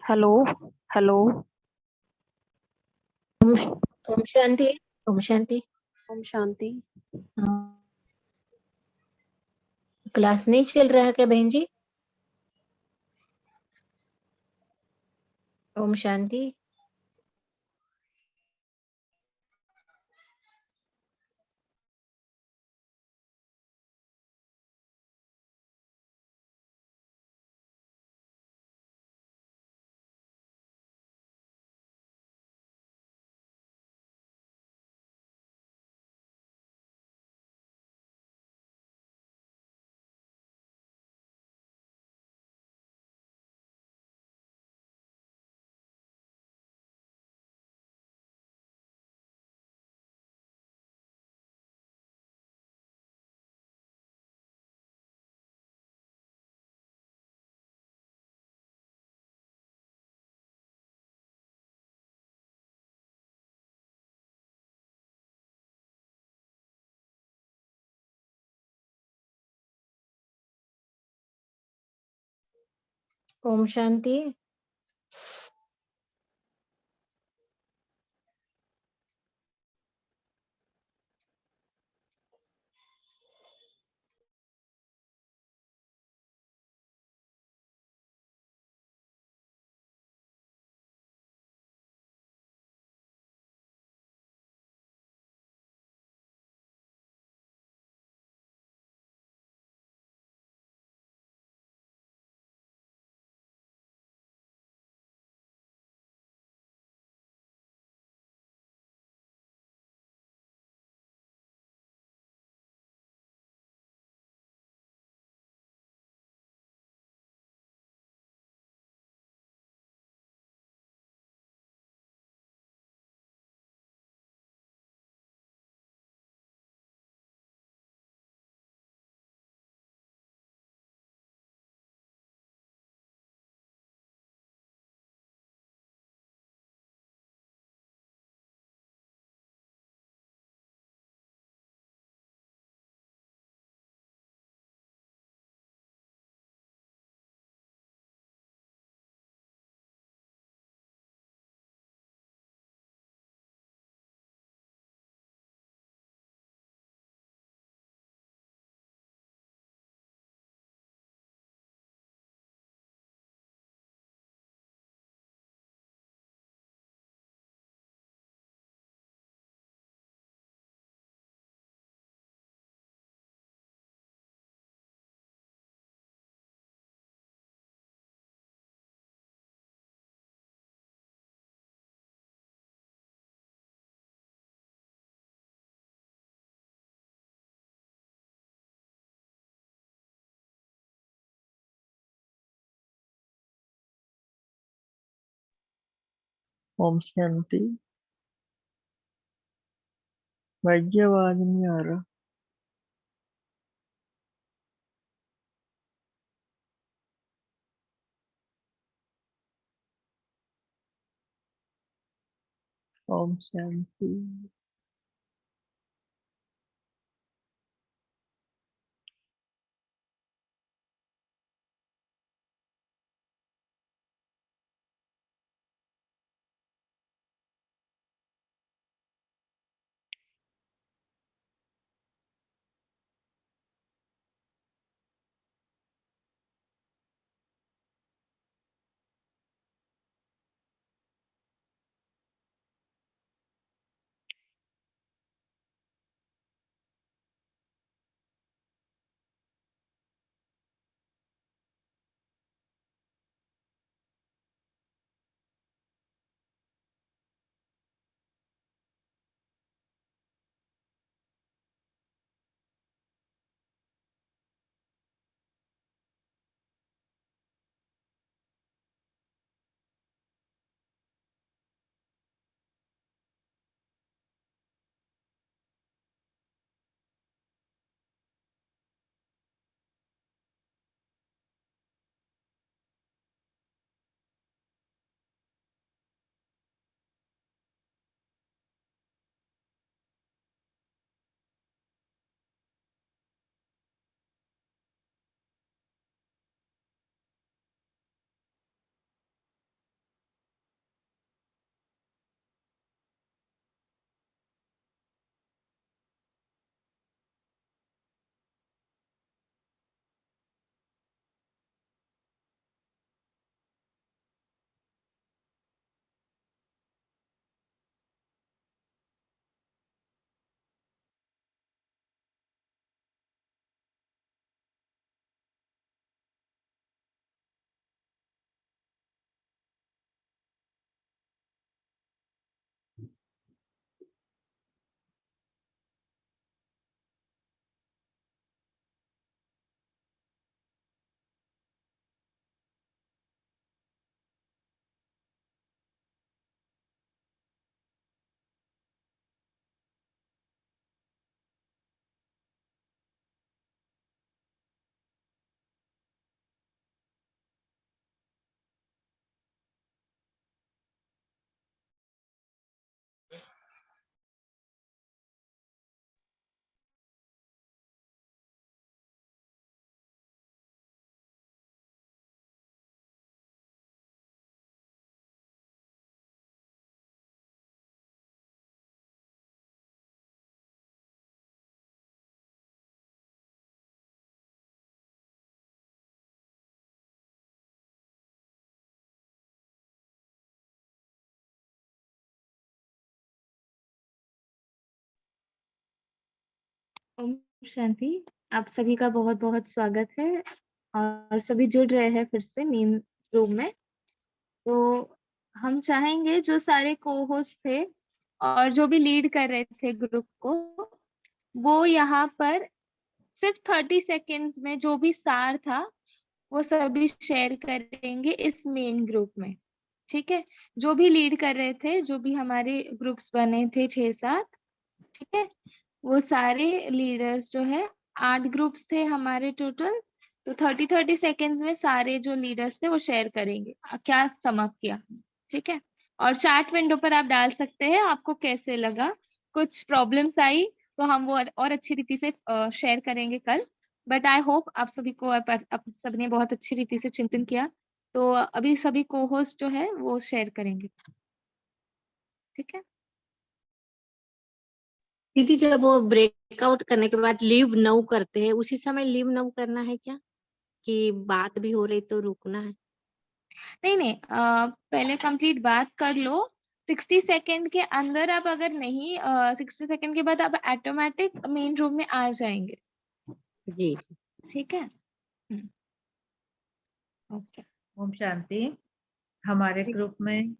हेलो हेलो। ओम ओम शांति। ओम शांति। ओम शांति। हाँ, क्लास नहीं चल रहा है क्या बहन जी? ओम शांति। ओम शांति। ओम शांति। भाई आवाज नहीं आ रहा। ओम शांति। ओम शांति। आप सभी का बहुत बहुत स्वागत है और सभी जुड़ रहे हैं फिर से मेन रूम में। तो हम चाहेंगे जो सारे को-होस्ट थे और जो भी लीड कर रहे थे ग्रुप को, वो यहाँ पर सिर्फ 30 सेकेंड्स में जो भी सार था वो सभी शेयर करेंगे इस मेन ग्रुप में। ठीक है, जो भी लीड कर रहे थे, जो भी हमारे ग्रुप्स बने थे 6-7, ठीक है, वो सारे लीडर्स जो है 8 ग्रुप्स थे हमारे टोटल। तो 30 सेकेंड्स में सारे जो लीडर्स थे वो शेयर करेंगे क्या समअप किया। ठीक है, और चैट विंडो पर आप डाल सकते हैं आपको कैसे लगा। कुछ प्रॉब्लम्स आई तो हम वो और अच्छी रीति से शेयर करेंगे कल। बट आई होप आप सभी को आप सबने बहुत अच्छी रीति से चिंतन किया। तो अभी सभी को होस्ट जो है वो शेयर करेंगे। ठीक है, दीदी जब वो ब्रेकआउट करने के बाद लीव नाउ करते हैं, उसी समय लीव नाउ करना है क्या, कि बात भी हो रही तो रुकना है? नहीं पहले कंप्लीट बात कर लो। 60 सेकेंड के अंदर आप अगर नहीं 60 सेकेंड के बाद आप ऑटोमेटिक मेन रूम में आ जाएंगे। जी ठीक है, ओके। ओम शांति। हमारे ग्रुप में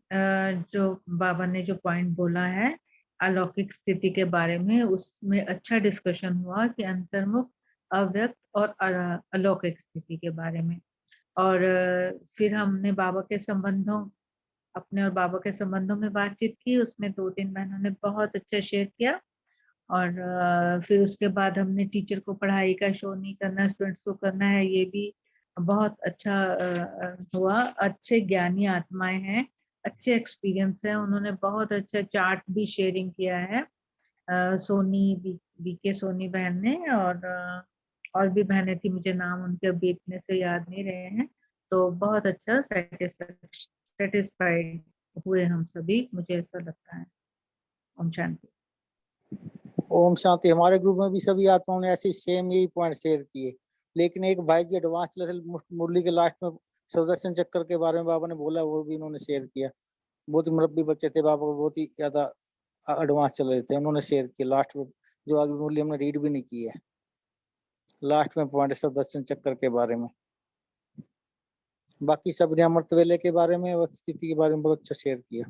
जो बाबा ने जो पॉइंट बोला है अलौकिक स्थिति के बारे में, उसमें अच्छा डिस्कशन हुआ कि अंतर्मुख, अव्यक्त और अलौकिक स्थिति के बारे में। और फिर हमने बाबा के संबंधों अपने और बाबा के संबंधों में बातचीत की। उसमें 2-3 बहनों ने बहुत अच्छा शेयर किया। और फिर उसके बाद हमने टीचर को पढ़ाई का शो नहीं करना, स्टूडेंट्स को करना है, ये भी बहुत अच्छा हुआ। अच्छे ज्ञानी आत्माएं हैं, अच्छे एक्सपीरियंस है। उन्होंने बहुत अच्छा चार्ट भी शेयरिंग किया है। सोनी बीके सोनी बहन ने, और भी बहनें थी, मुझे नाम उनके अभी इतने से याद नहीं रहे हैं। तो बहुत अच्छा सेटिस्फाइड हुए हम सभी, मुझे ऐसा लगता है। ओम शांति। ओम शांति। हमारे ग्रुप में भी सभी आत्माओं ने ऐसे सेम यही पॉइंट शेयर किए, लेकिन एक भाई जी एडवांस मुरली के लास्ट में सुदर्शन चक्र के बारे में बाबा ने बोला, वो भी उन्होंने शेयर किया। बहुत ही मुरब्बी बच्चे थे, बाबा बहुत ही ज्यादा एडवांस चल रहे थे, उन्होंने शेयर किया लास्ट में, जो आगे मुरली हमने रीड भी नहीं की है। लास्ट में पॉइंट सुदर्शन चक्र के बारे में। बाकी सभी ने अमृत वेले के बारे में, स्थिति के बारे में बहुत अच्छा शेयर किया।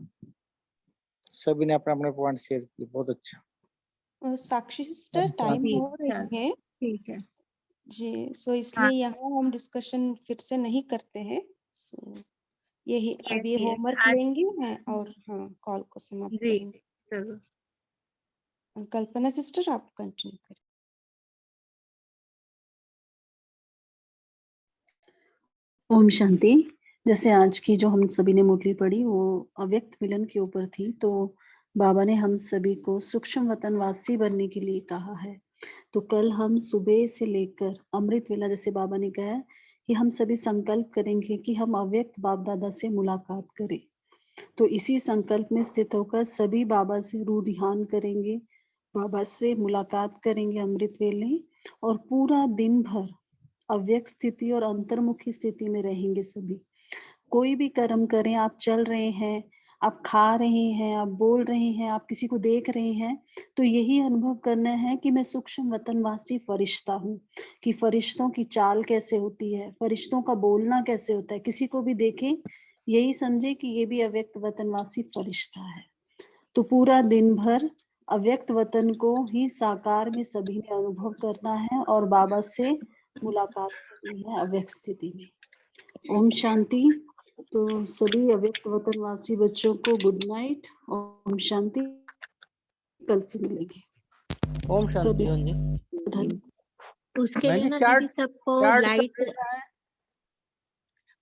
सभी ने अपने अपने पॉइंट शेयर किए, बहुत अच्छा। साक्षी सिस्टर, टाइम हो रही है। ठीक है जी, सो इसलिए यहाँ हम डिस्कशन फिर से नहीं करते हैं। सो यही अब ये होमवर्क लेंगे हैं और हाँ कॉल को समाप्त करेंगे। चलो। कल्पना सिस्टर आप कंटिन्यू करें। ओम शांति। जैसे आज की जो हम सभी ने मुरली पढ़ी वो अव्यक्त मिलन के ऊपर थी, तो बाबा ने हम सभी को सूक्ष्म वतनवासी बनने के लिए कहा है। तो कल हम सुबह से लेकर अमृत वेला, जैसे बाबा ने कहा कि हम सभी संकल्प करेंगे कि हम अव्यक्त बाप दादा से मुलाकात करें। तो इसी संकल्प में स्थित होकर सभी बाबा से रूढ़ियान करेंगे, बाबा से मुलाकात करेंगे अमृत वेले, और पूरा दिन भर अव्यक्त स्थिति और अंतर्मुखी स्थिति में रहेंगे सभी। कोई भी कर्म करें, आप चल रहे हैं, आप खा रहे हैं, आप बोल रहे हैं, आप किसी को देख रहे हैं, तो यही अनुभव करना है कि मैं सूक्ष्म वतनवासी फरिश्ता हूँ, कि फरिश्तों की चाल कैसे होती है, फरिश्तों का बोलना कैसे होता है। किसी को भी देखें, यही समझे कि ये भी अव्यक्त वतनवासी फरिश्ता है। तो पूरा दिन भर अव्यक्त वतन को ही साकार में सभी ने अनुभव करना है और बाबा से मुलाकात करनी है अव्यक्त स्थिति में। ओम शांति। तो सभी अव्यक्त वतनवासी बच्चों को गुड नाइट, ओम शांति। कल फिर मिलेंगे। ओम सभी शांति। धन्यवाद। उसके लिए ना दीदी सबको लाइट,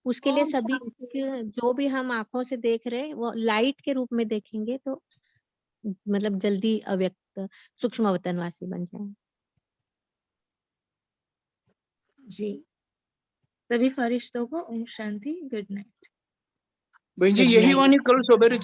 उसके लिए सभी जो भी हम आंखों से देख रहे हैं वो लाइट के रूप में देखेंगे, तो मतलब जल्दी अव्यक्त सूक्ष्म वतनवासी बन जाएंगे। जी, सभी फरिश्तों को ओम शांति, गुड नाइट। भाई जी यही वाणी कल सवेरे